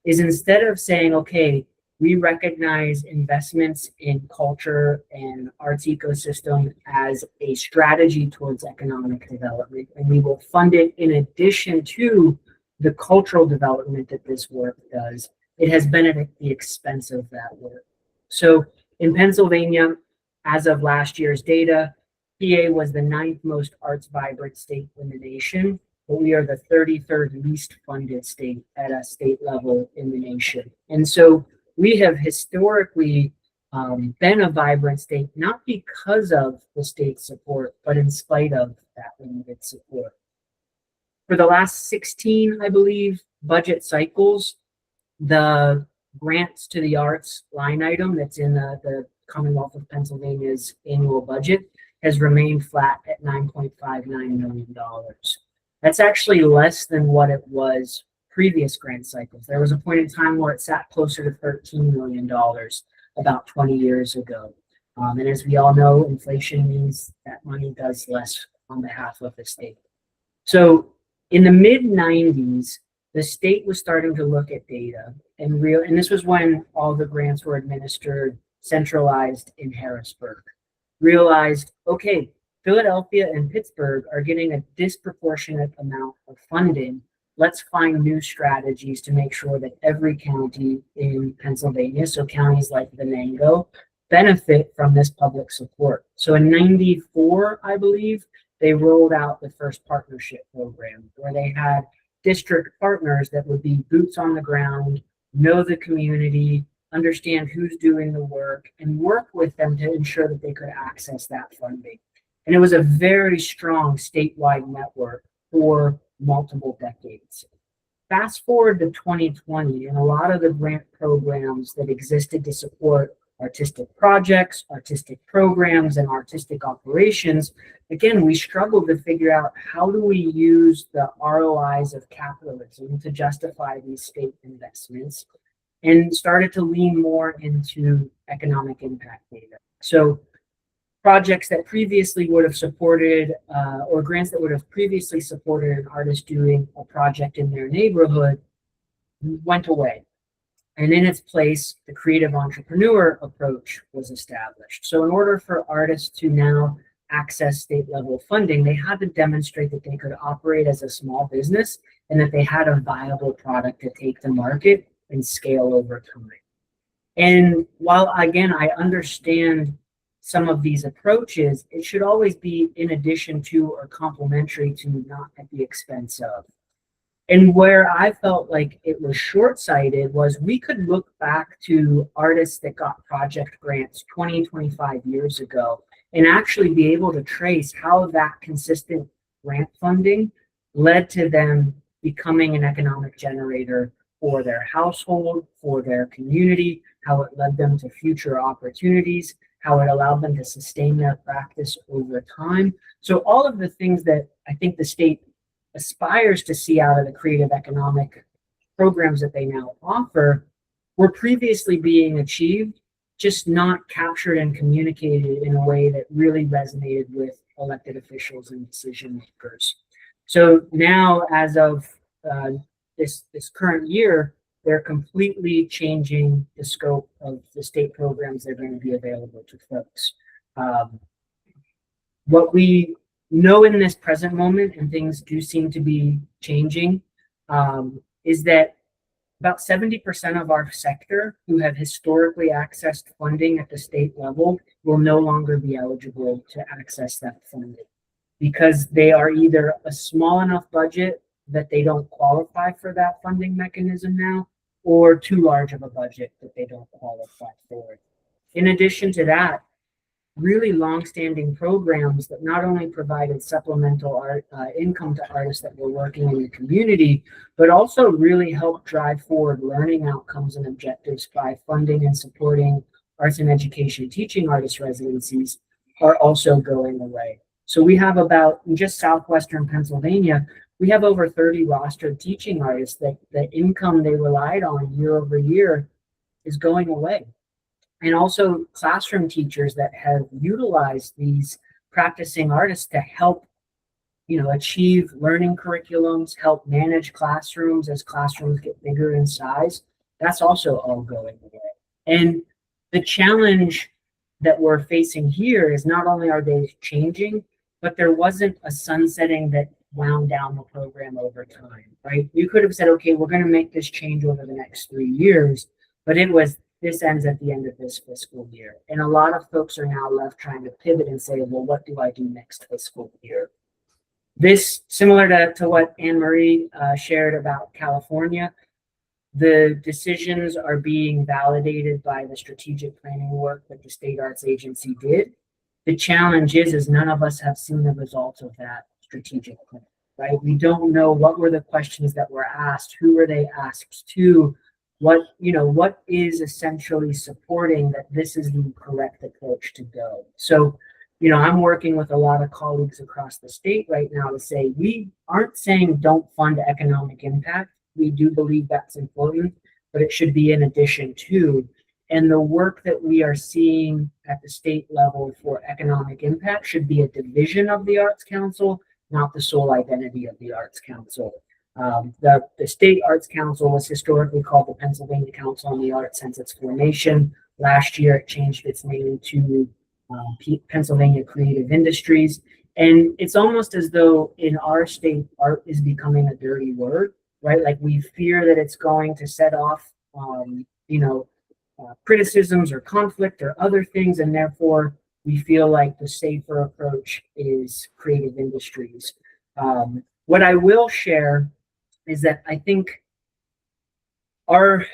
is instead of saying, okay, we recognize investments in culture and arts ecosystem as a strategy towards economic development, and we will fund it in addition to the cultural development that this work does, it has been at the expense of that work. So in Pennsylvania, as of last year's data, PA was the 9th most arts vibrant state in the nation, but we are the 33rd least funded state at a state level in the nation. And so we have historically been a vibrant state, not because of the state support, but in spite of that limited support. For the last 16, I believe, budget cycles, the grants to the arts line item that's in the Commonwealth of Pennsylvania's annual budget has remained flat at $9.59 million. That's actually less than what it was previous grant cycles. There was a point in time where it sat closer to $13 million about 20 years ago. And as we all know, inflation means that money does less on behalf of the state. So in the mid-90s, the state was starting to look at data and this was when all the grants were administered centralized in Harrisburg, realized, okay, Philadelphia and Pittsburgh are getting a disproportionate amount of funding. Let's find new strategies to make sure that every county in Pennsylvania, so counties like Venango, benefit from this public support. So in 94, I believe, they rolled out the first partnership program where they had district partners that would be boots on the ground, know the community, understand who's doing the work, and work with them to ensure that they could access that funding. And it was a very strong statewide network for multiple decades. Fast forward to 2020, and a lot of the grant programs that existed to support artistic projects, artistic programs, and artistic operations, again, we struggled to figure out how do we use the ROIs of capitalism to justify these state investments, and started to lean more into economic impact data. So projects that previously would have supported, or grants that would have previously supported an artist doing a project in their neighborhood went away. And in its place, the creative entrepreneur approach was established. So in order for artists to now access state level funding, they had to demonstrate that they could operate as a small business and that they had a viable product to take to market and scale over time. And while, again, I understand some of these approaches, it should always be in addition to or complementary to, not at the expense of. And where I felt like it was short-sighted was we could look back to artists that got project grants 20, 25 years ago and actually be able to trace how that consistent grant funding led to them becoming an economic generator for their household, for their community, how it led them to future opportunities, how it allowed them to sustain their practice over time. So all of the things that I think the state aspires to see out of the creative economic programs that they now offer were previously being achieved, just not captured and communicated in a way that really resonated with elected officials and decision makers. So now, as of this current year, they're completely changing the scope of the state programs that are going to be available to folks. What we know in this present moment, and things do seem to be changing, is that about 70% of our sector who have historically accessed funding at the state level will no longer be eligible to access that funding because they are either a small enough budget that they don't qualify for that funding mechanism now, or too large of a budget that they don't qualify for it. In addition to that, really long-standing programs that not only provided supplemental art income to artists that were working in the community, but also really helped drive forward learning outcomes and objectives by funding and supporting arts and education teaching artist residencies are also going away. So we have about, in just southwestern Pennsylvania, we have over 30 rostered teaching artists that the income they relied on year over year is going away. And also classroom teachers that have utilized these practicing artists to help, achieve learning curriculums, help manage classrooms as classrooms get bigger in size. That's also all going away. And the challenge that we're facing here is not only are they changing, but there wasn't a sunsetting that wound down the program over time, right? You could have said, okay, we're going to make this change over the next 3 years, but it was, this ends at the end of this fiscal year. And a lot of folks are now left trying to pivot and say, well, what do I do next fiscal year? This, similar to what Ann Marie shared about California, the decisions are being validated by the strategic planning work that the State Arts Agency did. The challenge is none of us have seen the results of that strategic plan, right? We don't know what were the questions that were asked, who were they asked to, what is essentially supporting that this is the correct approach to go. So, I'm working with a lot of colleagues across the state right now to say, we aren't saying don't fund economic impact. We do believe that's important, but it should be in addition to. And the work that we are seeing at the state level for economic impact should be a division of the Arts Council, not the sole identity of the Arts Council. The State Arts Council was historically called the Pennsylvania Council on the Arts since its formation. Last year, it changed its name to Pennsylvania Creative Industries. And it's almost as though in our state, art is becoming a dirty word, right? Like we fear that it's going to set off, criticisms or conflict or other things, and therefore we feel like the safer approach is creative industries. What I will share is that I think our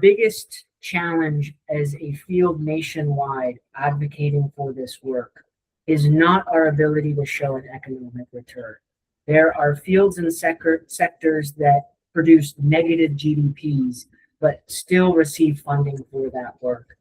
biggest challenge as a field nationwide advocating for this work is not our ability to show an economic return. There are fields and sectors that produce negative GDPs but still receive funding for that work.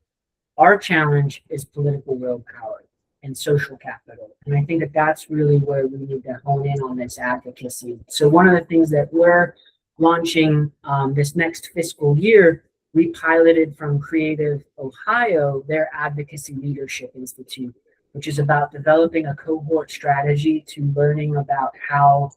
Our challenge is political willpower and social capital. And I think that that's really where we need to hone in on this advocacy. So one of the things that we're launching this next fiscal year, we piloted from Creative Ohio, their Advocacy Leadership Institute, which is about developing a cohort strategy to learning about how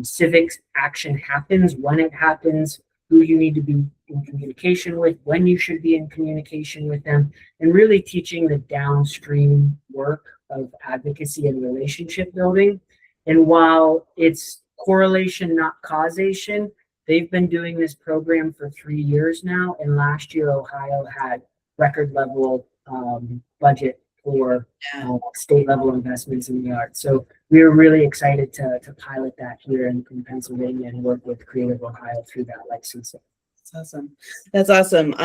civic action happens, when it happens, who you need to be in communication with, when you should be in communication with them, and really teaching the downstream work of advocacy and relationship building. And while it's correlation, not causation, they've been doing this program for 3 years now. And last year, Ohio had record level budget for state level investments in the arts. So we are really excited to pilot that here in Pennsylvania and work with Creative Ohio through that licensing. That's awesome. That's awesome.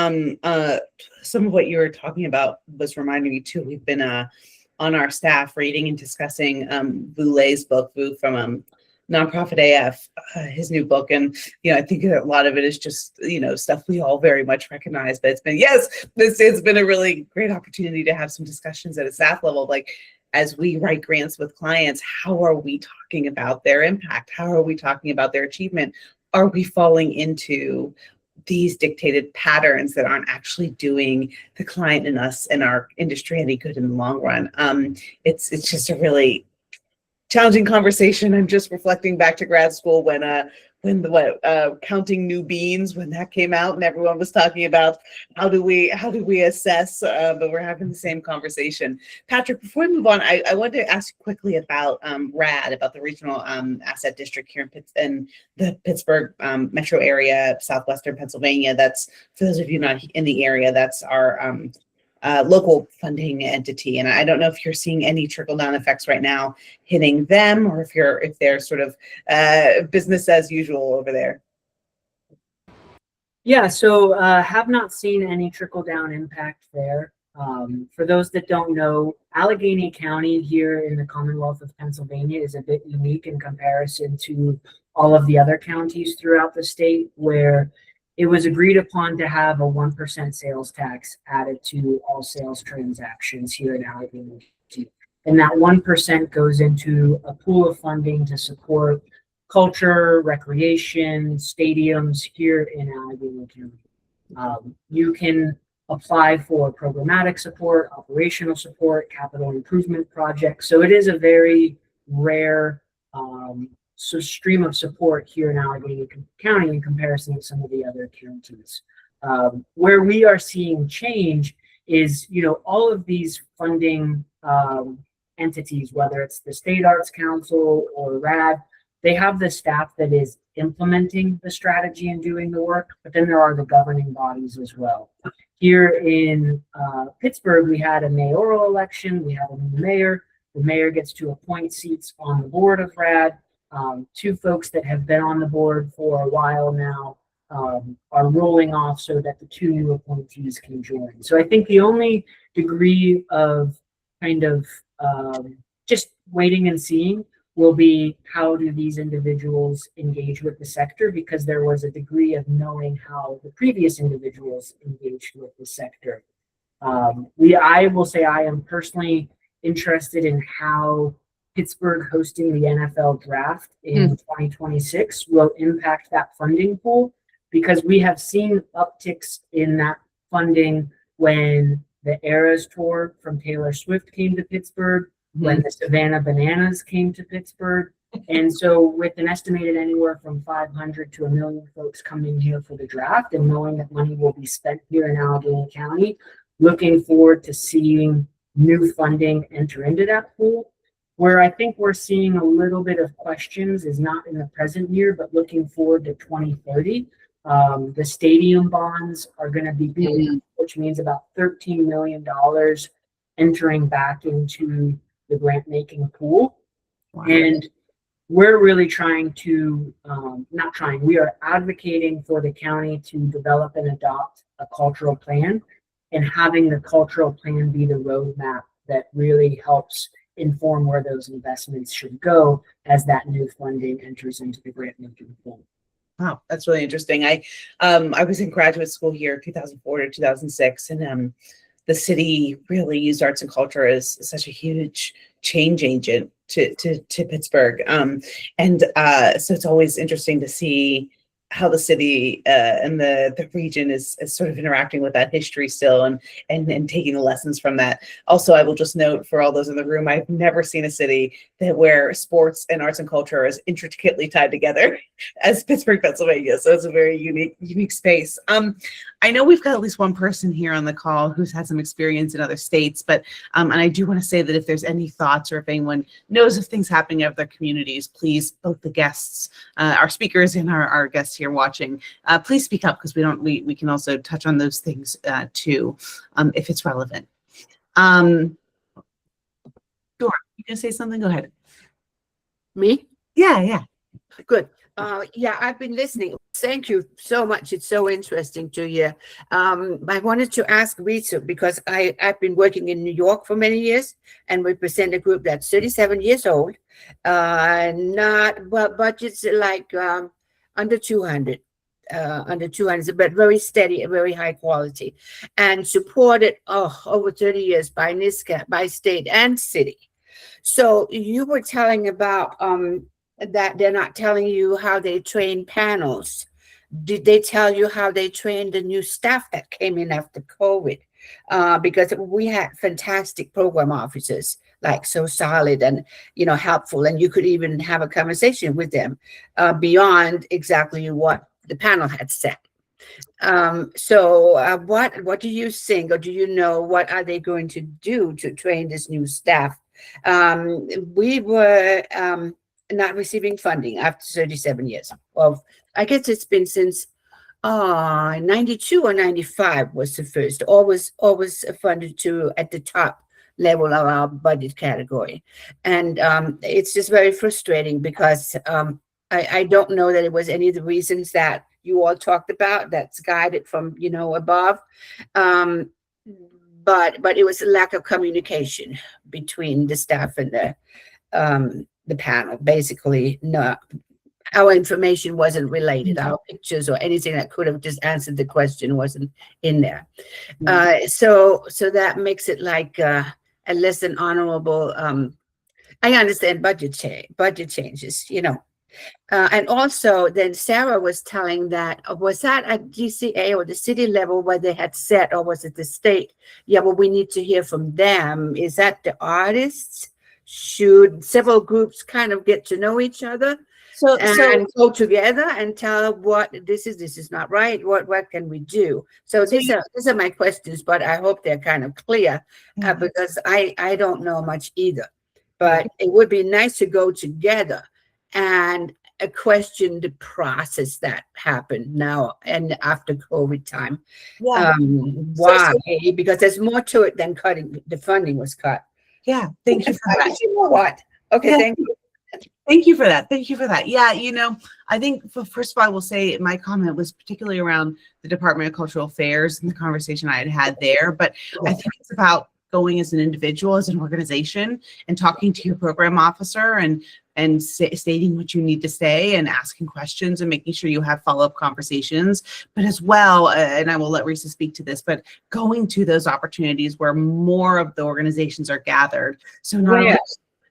Some of what you were talking about was reminding me too. We've been on our staff reading and discussing Vulay's book, Vu from Nonprofit AF, his new book. And, I think a lot of it is just, stuff we all very much recognize, but it's been a really great opportunity to have some discussions at a staff level. Like, as we write grants with clients, how are we talking about their impact? How are we talking about their achievement? Are we falling into these dictated patterns that aren't actually doing the client and us and our industry any good in the long run? It's just a really challenging conversation. I'm just reflecting back to grad school when counting new beans, when that came out and everyone was talking about how do we assess, but we're having the same conversation. Patrick, before we move on, I wanted to ask you quickly about RAD, about the regional asset district here in the Pittsburgh metro area, southwestern Pennsylvania. That's, for those of you not in the area, that's our local funding entity. And I don't know if you're seeing any trickle down effects right now hitting them, or if they're sort of business as usual over there. Yeah, so have not seen any trickle down impact there. For those that don't know, Allegheny County here in the Commonwealth of Pennsylvania is a bit unique in comparison to all of the other counties throughout the state, where it was agreed upon to have a 1% sales tax added to all sales transactions here in Allegheny. And that 1% goes into a pool of funding to support culture, recreation, stadiums here in Allegheny County. You can apply for programmatic support, operational support, capital improvement projects. So it is a very rare stream of support here in Allegheny County in comparison to some of the other counties. Where we are seeing change is, all of these funding entities, whether it's the State Arts Council or RAD, they have the staff that is implementing the strategy and doing the work, but then there are the governing bodies as well. Here in Pittsburgh, we had a mayoral election, we have a new mayor. The mayor gets to appoint seats on the board of RAD. Two folks that have been on the board for a while now are rolling off so that the two new appointees can join. So I think the only degree of kind of just waiting and seeing will be how do these individuals engage with the sector, because there was a degree of knowing how the previous individuals engaged with the sector. I will say I am personally interested in how Pittsburgh hosting the NFL draft in 2026 will impact that funding pool, because we have seen upticks in that funding when the Eras tour from Taylor Swift came to Pittsburgh, when the Savannah Bananas came to Pittsburgh, And so with an estimated anywhere from 500 to 1 million folks coming here for the draft, and knowing that money will be spent here in Allegheny County, looking forward to seeing new funding enter into that pool. Where I think we're seeing a little bit of questions is not in the present year, but looking forward to 2030. The stadium bonds are going to be paid, which means about $13 million entering back into the grant making pool. Wow. And we're really trying to, we are advocating for the county to develop and adopt a cultural plan, and having the cultural plan be the roadmap that really helps inform where those investments should go as that new funding enters into the grant making pool. Wow, that's really interesting. I was in graduate school here, 2004 to 2006, and the city really used arts and culture as such a huge change agent to Pittsburgh. So it's always interesting to see how the city and the region is sort of interacting with that history still, and taking the lessons from that. Also, I will just note for all those in the room, I've never seen a city where sports and arts and culture is intricately tied together as Pittsburgh, Pennsylvania. So it's a very unique space. I know we've got at least one person here on the call who's had some experience in other states, but and I do want to say that if there's any thoughts or if anyone knows of things happening in other communities, please, both the guests, our speakers and our guests here watching, please speak up, because we can also touch on those things too, if it's relevant. Dora, you gonna say something? Go ahead. Me? Yeah. Good. Yeah, I've been listening. Thank you so much. It's so interesting to hear. I wanted to ask Risa, because I've been working in New York for many years and represent a group that's 37 years old. Budgets like under 200, but very steady and very high quality, and supported over 30 years by NISCA, by state and city. So you were telling about that they're not telling you how they train panels. Did they tell you how they trained the new staff that came in after COVID? Because we had fantastic program officers, like so solid and helpful, and you could even have a conversation with them beyond exactly what the panel had said. So what do you think, or do you know what are they going to do to train this new staff? We were not receiving funding after 37 years of, I guess it's been since 92 or 95 was the first, always funded to at the top level of our budget category. And it's just very frustrating, because I don't know that it was any of the reasons that you all talked about that's guided from above, but it was a lack of communication between the staff and the panel. Basically, no, our information wasn't related. Our pictures or anything that could have just answered the question wasn't in there. So that makes it like a less than honorable. I understand budget changes, and also then Sarah was telling that, was that at GCA or the city level where they had said, or was it the state? Yeah, well, we need to hear from them. Is that the artists? Should several groups kind of get to know each other and go together and tell what this is not right? What can we do? So these are my questions, but I hope they're kind of clear, because I don't know much either. But it would be nice to go together and question the process that happened now and after COVID time. Why? Because there's more to it than cutting. The funding was cut. Yeah, thank you for that. You know what? Okay, yeah. thank you. Thank you for that. Thank you for that. Yeah, I think first of all, I will say my comment was particularly around the Department of Cultural Affairs and the conversation I had there. But I think it's about going as an individual, as an organization, and talking to your program officer and stating what you need to say and asking questions and making sure you have follow-up conversations. But as well, and I will let Risa speak to this, but going to those opportunities where more of the organizations are gathered. So not only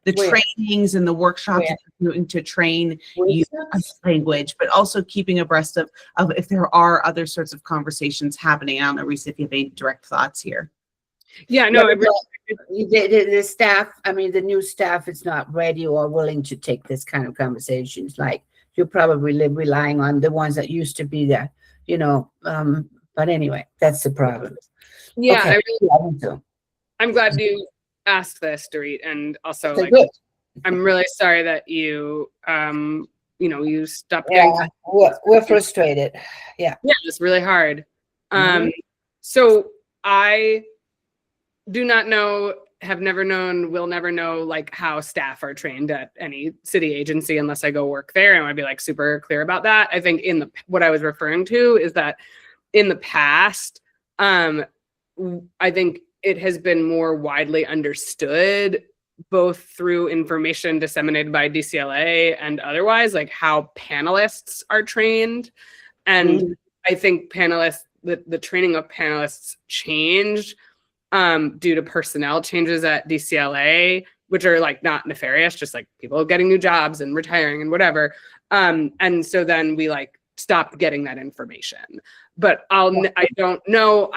the trainings and the workshops to train you language, but also keeping abreast of if there are other sorts of conversations happening. I don't know, Risa, if you have any direct thoughts here. Yeah, no, the staff, I mean, the new staff is not ready or willing to take this kind of conversations. Like you're probably relying on the ones that used to be there, you know. But anyway, that's the problem. Yeah, Okay. I'm glad you asked this, Dorit, and also Okay, like good. I'm really sorry that you you stopped Yeah, getting. we're frustrated. Yeah. Yeah, it's really hard. Mhm. So I do not know, have never known, will never know like how staff are trained at any city agency unless I go work there. And I want to be like super clear about that. I think what I was referring to is that in the past, I think it has been more widely understood, both through information disseminated by DCLA and otherwise, like how panelists are trained. And I think the training of panelists changed due to personnel changes at DCLA, which are like not nefarious, just like people getting new jobs and retiring and whatever. And so then we like stopped getting that information. But I don't know.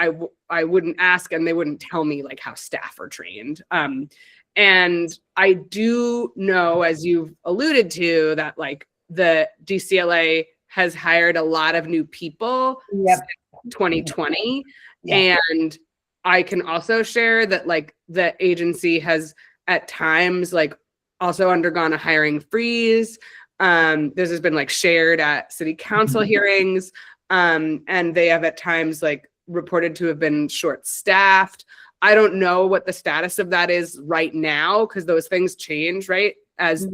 I wouldn't ask, and they wouldn't tell me like how staff are trained. And I do know, as you've alluded to, that like the DCLA has hired a lot of new people since 2020. And I can also share that like the agency has at times like also undergone a hiring freeze. This has been like shared at city council hearings. And they have at times like reported to have been short-staffed. I don't know what the status of that is right now, because those things change, right? As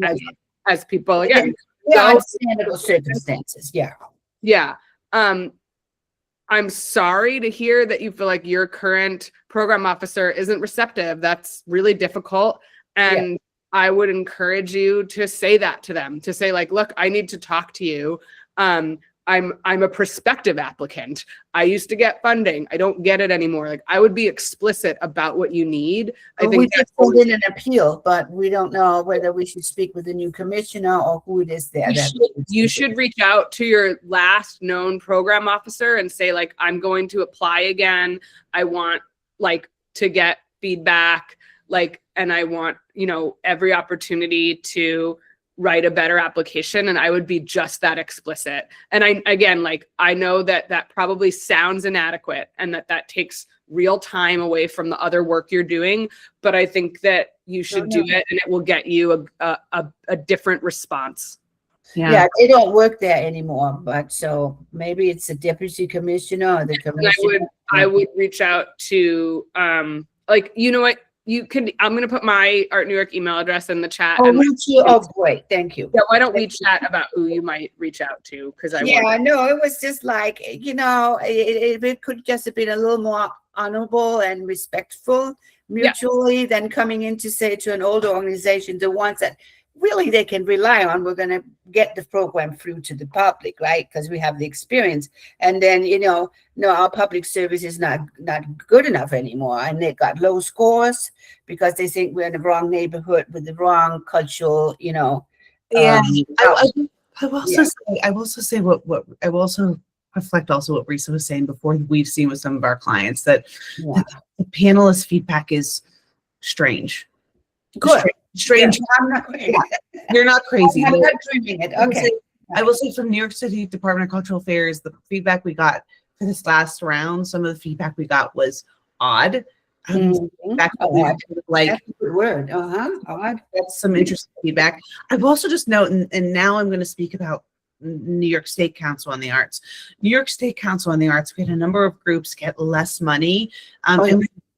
people again. Yeah, understandable circumstances. Yeah. Yeah. I'm sorry to hear that you feel like your current program officer isn't receptive. That's really difficult. And I would encourage you to say that to them, to say like, look, I need to talk to you. I'm a prospective applicant. I used to get funding. I don't get it anymore. Like I would be explicit about what you need. I think we just put in an appeal, but we don't know whether we should speak with the new commissioner or who it is there. You should reach out to your last known program officer and say like, I'm going to apply again. I want like to get feedback, like, and I want, every opportunity to write a better application. And I would be just that explicit. And I know that probably sounds inadequate and that takes real time away from the other work you're doing. But I think that you should do it, and it will get you a different response. Yeah, they don't work there anymore, but so maybe it's a deputy commissioner or the commissioner. I would reach out to you know what? I'm going to put my Art New York email address in the chat. Great. Thank you. Yeah, why don't we chat about who you might reach out to? Because it was just like, it could just have been a little more honorable and respectful mutually than coming in to say to an older organization, the ones that really they can rely on, we're going to get the program through to the public, right? Because we have the experience. And then, no, our public service is not good enough anymore. And they got low scores because they think we're in the wrong neighborhood with the wrong cultural, I will also say what I will also reflect also what Risa was saying before. We've seen with some of our clients that the panelist feedback is strange. Good. Strange. Yeah, I'm not crazy. You're not crazy. I'm not dreaming it. Okay. I will say from New York City Department of Cultural Affairs, the feedback we got for this last round, some of the feedback we got was odd. Like that's a good word. Odd. That's some interesting feedback. I will also just note, and now I'm going to speak about New York State Council on the Arts. New York State Council on the Arts, we had a number of groups get less money.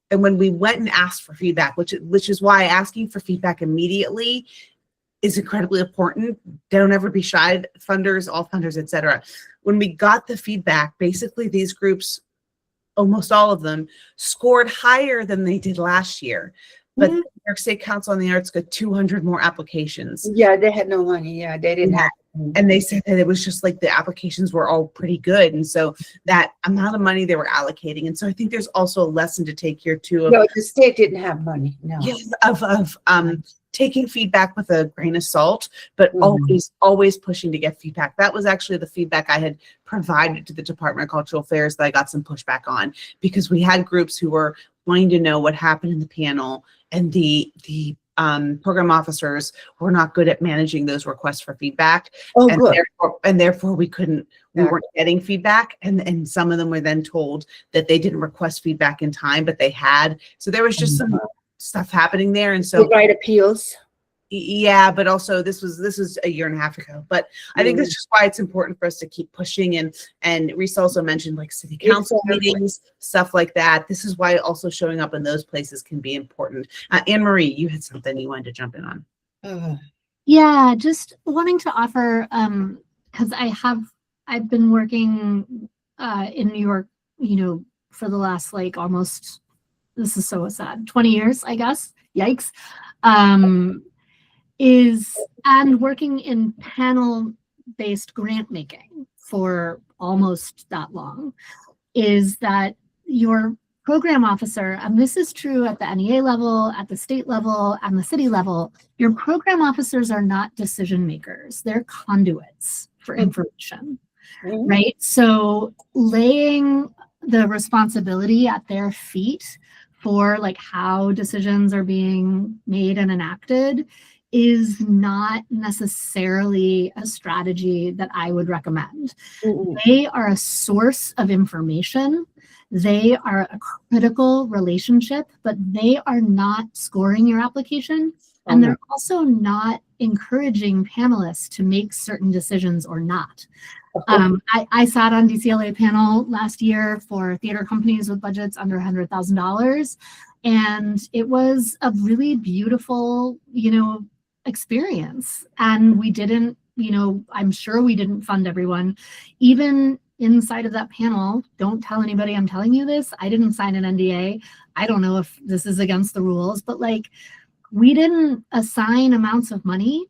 And when we went and asked for feedback, which is why asking for feedback immediately is incredibly important. Don't ever be shy. Funders, all funders, etc. When we got the feedback, basically these groups, almost all of them, scored higher than they did last year. But the New York State Council on the Arts got 200 more applications. Yeah, they had no money. Yeah, they didn't have. And they said that it was just like the applications were all pretty good. And so that amount of money they were allocating. And so I think there's also a lesson to take here too. No, the state didn't have money. No. Yes, of taking feedback with a grain of salt, but always pushing to get feedback. That was actually the feedback I had provided to the Department of Cultural Affairs that I got some pushback on, because we had groups who were wanting to know what happened in the panel, and the program officers were not good at managing those requests for feedback. Oh, and good. therefore we Yeah. weren't getting feedback, and some of them were then told that they didn't request feedback in time, but they had. So there was just some stuff happening there, and so The right appeals. yeah, but also this was a year and a half ago. But I think that's just why it's important for us to keep pushing, and Risa also mentioned like city council meetings, stuff like that. This is why also showing up in those places can be important. Ann Marie, you had something you wanted to jump in on. Yeah, just wanting to offer, because I've been working in New York, for the last like almost, this is so sad, 20 years, I guess. Yikes. And working in panel-based grant making for almost that long, is that your program officer, and this is true at the NEA level, at the state level, and the city level, your program officers are not decision makers. They're conduits for information, right? So laying the responsibility at their feet for like how decisions are being made and enacted is not necessarily a strategy that I would recommend. They are a source of information. They are a critical relationship, but they are not scoring your application. And they're also not encouraging panelists to make certain decisions or not. I sat on DCLA panel last year for theater companies with budgets under $100,000. And it was a really beautiful, experience. And we didn't, I'm sure we didn't fund everyone. Even inside of that panel, don't tell anybody I'm telling you this. I didn't sign an NDA. I don't know if this is against the rules, but like, we didn't assign amounts of money.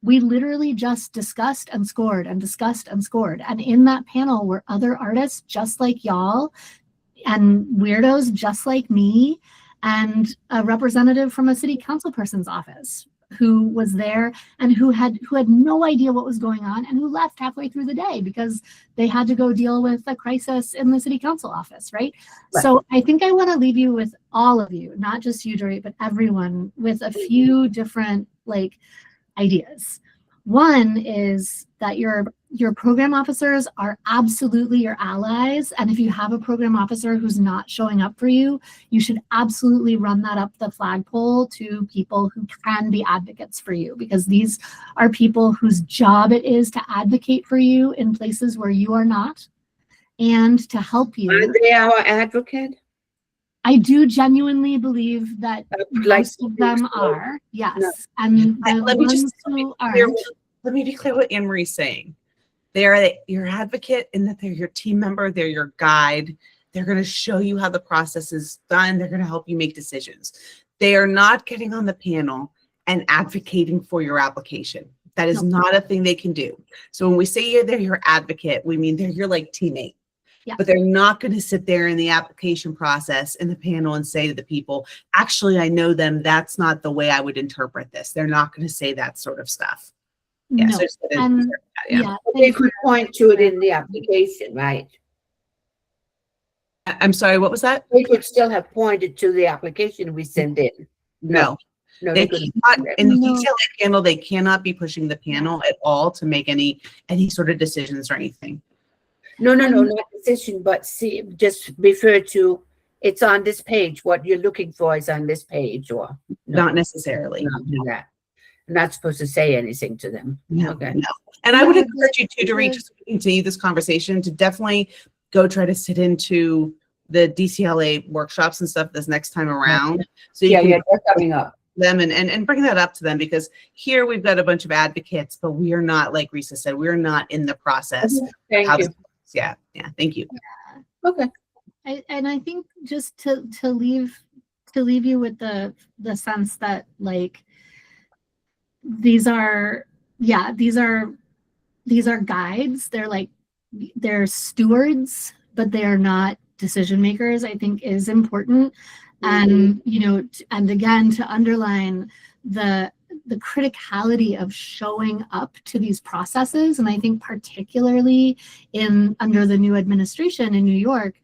We literally just discussed and scored and discussed and scored. And in that panel were other artists just like y'all and weirdos just like me, and a representative from a city council person's office who was there and who had no idea what was going on and who left halfway through the day because they had to go deal with a crisis in the city council office, right? So I think I want to leave you with all of you, not just you, Dorit, but everyone, with a few different like ideas. One is that your program officers are absolutely your allies. And if you have a program officer who's not showing up for you, you should absolutely run that up the flagpole to people who can be advocates for you, because these are people whose job it is to advocate for you in places where you are not and to help you. Are they our advocate? I do genuinely believe that most of them are, yes. No. And Let me be clear what Ann Marie's saying. They're your advocate in that they're your team member, they're your guide. They're going to show you how the process is done. They're going to help you make decisions. They are not getting on the panel and advocating for your application. That is not a thing they can do. So when we say they're your advocate, we mean they're your like teammate. Yeah. But they're not going to sit there in the application process in the panel and say to the people, actually, I know them. That's not the way I would interpret this. They're not going to say that sort of stuff. Yeah, no. So They could point to it in the application, right? I'm sorry, what was that? They could still have pointed to the application we send in. No. They couldn't. cannot, in the DCLA panel, they cannot be pushing the panel at all to make any sort of decisions or anything. No, not decision, but see, just refer to, it's on this page. What you're looking for is on this page, or Not necessarily. not do that. I'm not supposed to say anything to them. No. Okay. No. And I would encourage you to reach, to continue this conversation, to definitely go try to sit into the DCLA workshops and stuff this next time around. So you can they're coming up. them and bring that up to them, because here we've got a bunch of advocates, but we are not, like Risa said, we're not in the process. Thank you. Yeah. Thank you. Yeah. Okay. And I think just to leave you with the sense that like these are guides. They're stewards, but they are not decision makers, I think is important. And and again, to underline the criticality of showing up to these processes. And I think particularly under the new administration in New York,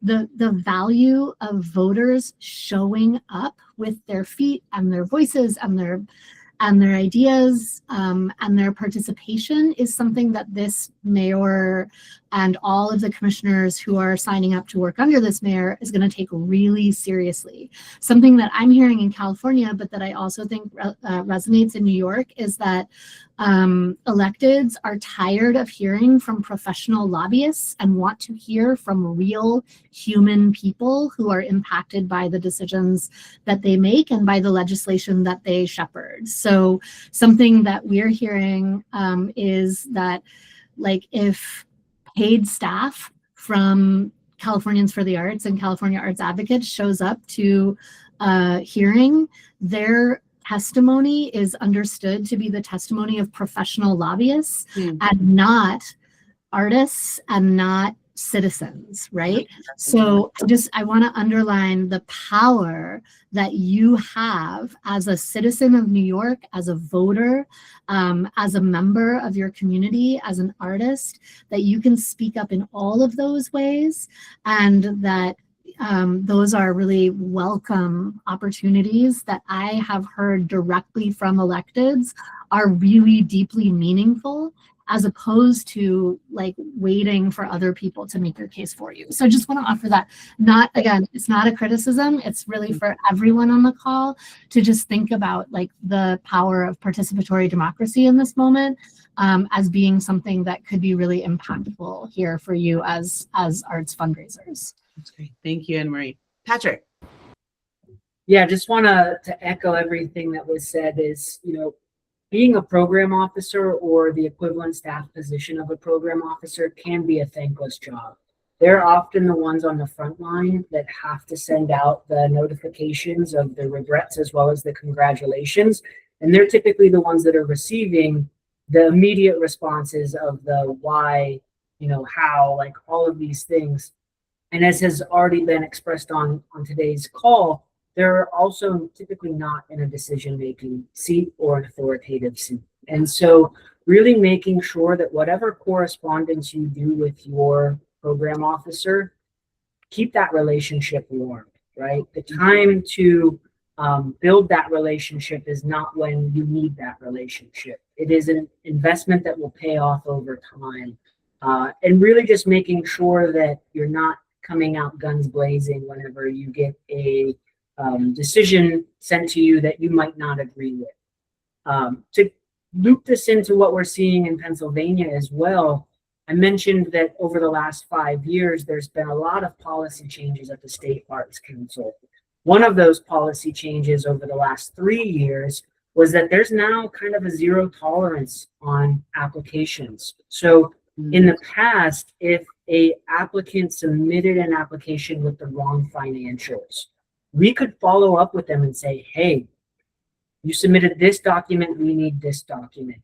the value of voters showing up with their feet and their voices and their ideas and their participation is something that this mayor and all of the commissioners who are signing up to work under this mayor is going to take really seriously. Something that I'm hearing in California, but that I also think resonates in New York, is that electeds are tired of hearing from professional lobbyists and want to hear from real human people who are impacted by the decisions that they make and by the legislation that they shepherd. So something that we're hearing is that, like, if paid staff from Californians for the Arts and California Arts Advocates shows up to a hearing, their testimony is understood to be the testimony of professional lobbyists and not artists and not citizens, right? So I want to underline the power that you have as a citizen of New York, as a voter, as a member of your community, as an artist, that you can speak up in all of those ways, and that those are really welcome opportunities that I have heard directly from electeds are really deeply meaningful, as opposed to like waiting for other people to make your case for you. So I just want to offer that. Not, again, it's not a criticism. It's really for everyone on the call to just think about like the power of participatory democracy in this moment as being something that could be really impactful here for you as arts fundraisers. That's great. Thank you, Ann Marie. Patrick. Yeah, just want to echo everything that was said. Is, you know, being a program officer or the equivalent staff position of a program officer can be a thankless job. They're often the ones on the front line that have to send out the notifications of the regrets as well as the congratulations. And they're typically the ones that are receiving the immediate responses of the why, you know, how, like all of these things. And as has already been expressed on today's call, they're also typically not in a decision-making seat or an authoritative seat. And so really making sure that whatever correspondence you do with your program officer, keep that relationship warm, right? The time to build that relationship is not when you need that relationship. It is an investment that will pay off over time. And really just making sure that you're not coming out guns blazing whenever you get a decision sent to you that you might not agree with. To loop this into what we're seeing in Pennsylvania as well, I mentioned that over the last 5 years, there's been a lot of policy changes at the State Arts Council. One of those policy changes over the last 3 years was that there's now kind of a zero tolerance on applications. So in the past, if a applicant submitted an application with the wrong financials, we could follow up with them and say, hey, you submitted this document, we need this document.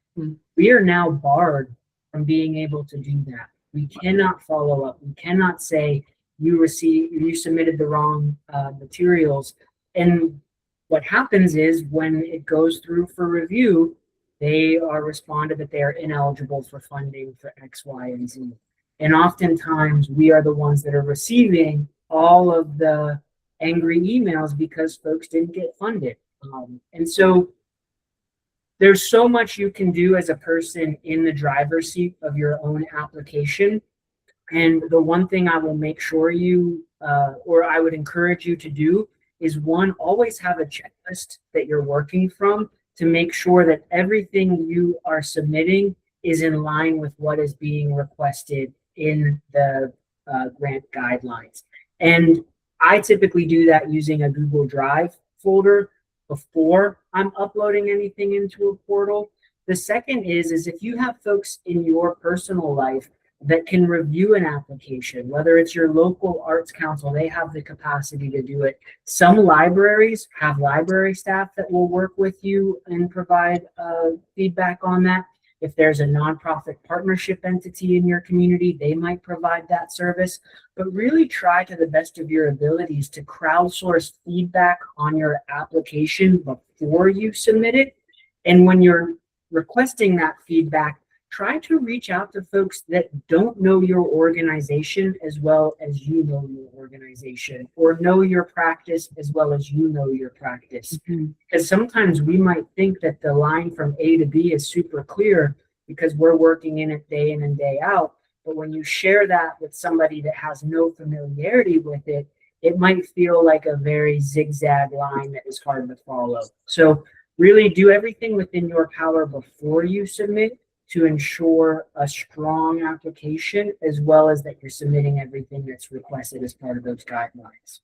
We are now barred from being able to do that. We cannot follow up. We cannot say you submitted the wrong materials. And what happens is when it goes through for review, they are responded that they are ineligible for funding for X, Y, and Z. And oftentimes we are the ones that are receiving all of the angry emails because folks didn't get funded. And so there's so much you can do as a person in the driver's seat of your own application. And the one thing I will make sure you, or I would encourage you to do is, one, always have a checklist that you're working from to make sure that everything you are submitting is in line with what is being requested in the grant guidelines. And I typically do that using a Google Drive folder before I'm uploading anything into a portal. The second is if you have folks in your personal life that can review an application, whether it's your local arts council, they have the capacity to do it. Some libraries have library staff that will work with you and provide feedback on that. If there's a nonprofit partnership entity in your community, they might provide that service. But really try to the best of your abilities to crowdsource feedback on your application before you submit it. And when you're requesting that feedback, try to reach out to folks that don't know your organization as well as you know your organization, or know your practice as well as you know your practice. Because sometimes we might think that the line from A to B is super clear because we're working in it day in and day out. But when you share that with somebody that has no familiarity with it, it might feel like a very zigzag line that is hard to follow. So really do everything within your power before you submit to ensure a strong application, as well as that you're submitting everything that's requested as part of those guidelines.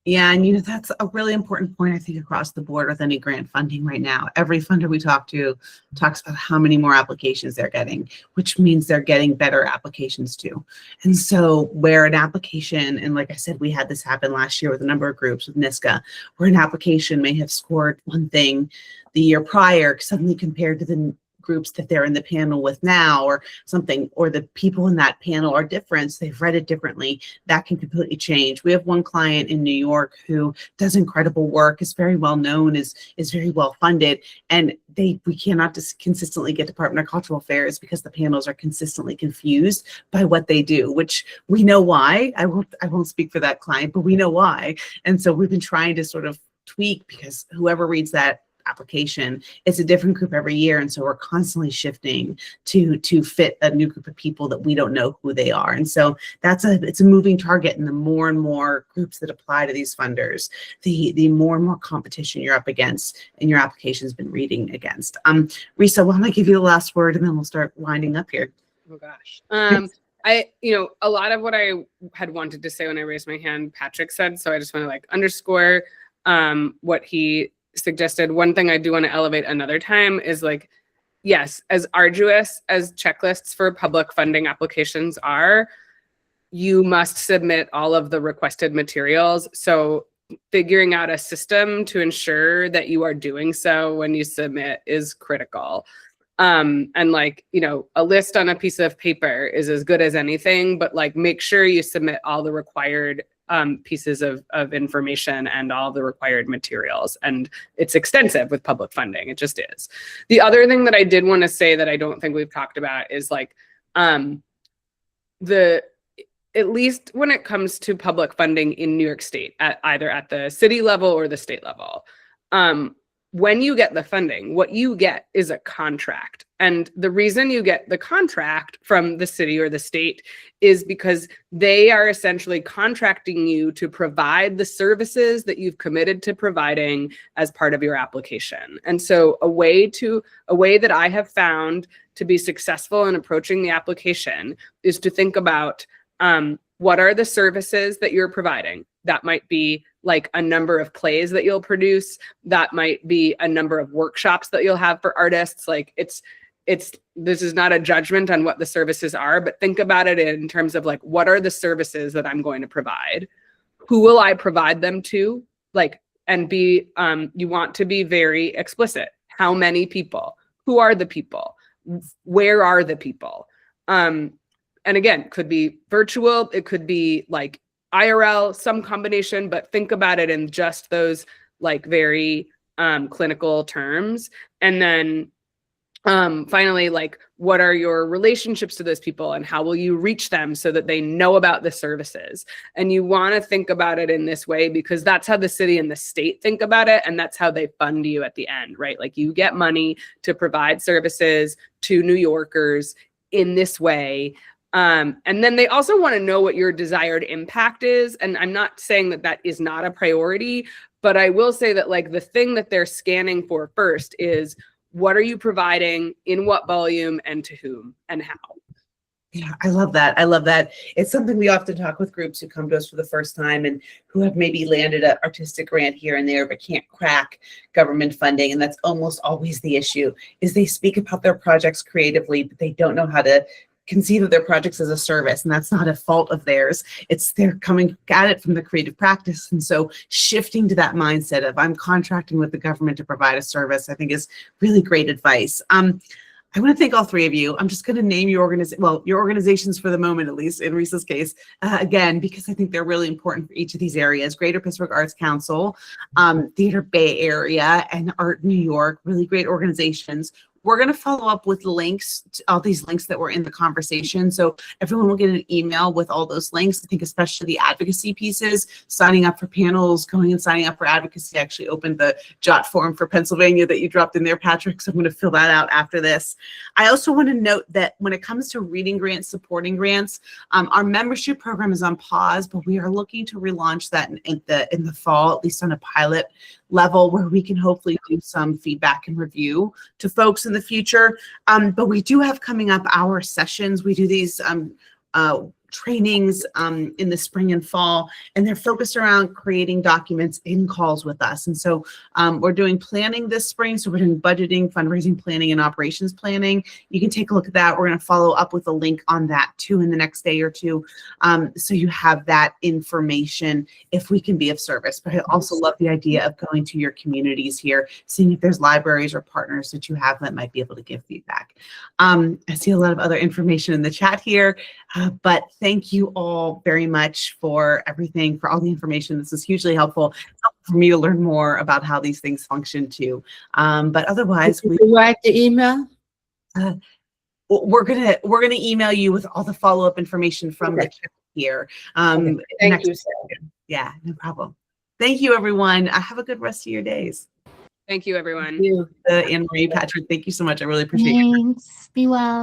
Yeah, and you know, that's a really important point, I think, across the board with any grant funding right now. Every funder we talk to talks about how many more applications they're getting, which means they're getting better applications too. And so where an application, and like I said, we had this happen last year with a number of groups with NISCA, where an application may have scored one thing the year prior, suddenly compared to the groups that they're in the panel with now, or something, or the people in that panel are different, so they've read it differently, that can completely change. We have one client in New York who does incredible work, is very well known, is very well funded, and we cannot just consistently get Department of Cultural Affairs because the panels are consistently confused by what they do, which we know why. I won't speak for that client, but we know why. And so we've been trying to sort of tweak, because whoever reads that application, it's a different group every year, and so we're constantly shifting to fit a new group of people that we don't know who they are. And so it's a moving target, and the more and more groups that apply to these funders, the more and more competition you're up against and your application's been reading against. Risa, why don't I give you the last word, and then we'll start winding up here. Oh gosh. A lot of what I had wanted to say when I raised my hand, Patrick said, so I just want to like underscore what he suggested. One thing I do want to elevate another time is like, yes, as arduous as checklists for public funding applications are, you must submit all of the requested materials. So figuring out a system to ensure that you are doing so when you submit is critical. And like, you know, a list on a piece of paper is as good as anything, but like make sure you submit all the required pieces of information and all the required materials. And it's extensive with public funding. It just is. The other thing that I did want to say that I don't think we've talked about is like at least when it comes to public funding in New York State, either at the city level or the state level, when you get the funding, what you get is a contract. And the reason you get the contract from the city or the state is because they are essentially contracting you to provide the services that you've committed to providing as part of your application. And so a way that I have found to be successful in approaching the application is to think about what are the services that you're providing. That might be like a number of plays that you'll produce. That might be a number of workshops that you'll have for artists. Like this is not a judgment on what the services are, but think about it in terms of like, what are the services that I'm going to provide? Who will I provide them to? Like, and you want to be very explicit. How many people? Who are the people? Where are the people? And again, could be virtual. It could be like IRL, some combination, but think about it in just those like very clinical terms. And then finally, like, what are your relationships to those people and how will you reach them so that they know about the services? And you want to think about it in this way because that's how the city and the state think about it. And that's how they fund you at the end, right? Like you get money to provide services to New Yorkers in this way. And then they also want to know what your desired impact is. And I'm not saying that that is not a priority, but I will say that like the thing that they're scanning for first is what are you providing, in what volume, and to whom, and how. Yeah, I love that. I love that. It's something we often talk with groups who come to us for the first time and who have maybe landed an artistic grant here and there, but can't crack government funding. And that's almost always the issue, is they speak about their projects creatively, but they don't know how to conceive of their projects as a service. And that's not a fault of theirs. It's they're coming at it from the creative practice. And so shifting to that mindset of I'm contracting with the government to provide a service, I think is really great advice. I want to thank all three of you. I'm just going to name your organizations for the moment, at least in Risa's case, again, because I think they're really important for each of these areas. Greater Pittsburgh Arts Council, Theater Bay Area, and Art New York, really great organizations we're going to follow up with links, to all these links that were in the conversation. So everyone will get an email with all those links. I think especially the advocacy pieces, signing up for panels, going and signing up for advocacy. I actually opened the JOT form for Pennsylvania that you dropped in there, Patrick. So I'm going to fill that out after this. I also want to note that when it comes to reading grants, supporting grants, our membership program is on pause, but we are looking to relaunch that in the fall, at least on a pilot level, where we can hopefully do some feedback and review to folks in the future. But we do have coming up our sessions. We do these trainings in the spring and fall, and they're focused around creating documents in calls with us. And so we're doing planning this spring. So we're doing budgeting, fundraising planning, and operations planning. You can take a look at that. We're going to follow up with a link on that too in the next day or two. So you have that information if we can be of service. But I also love the idea of going to your communities here, seeing if there's libraries or partners that you have that might be able to give feedback. I see a lot of other information in the chat here, but thank you all very much for everything, for all the information. This is hugely helpful. It's helpful for me to learn more about how these things function too. But otherwise, Did you write the email? we're gonna email you with all the follow-up information from the chat here. Thank you, Sarah. Yeah, no problem. Thank you, everyone. Have a good rest of your days. Thank you, everyone. Thank you. Ann Marie, Patrick, thank you so much. I really appreciate it. Thanks. Be well.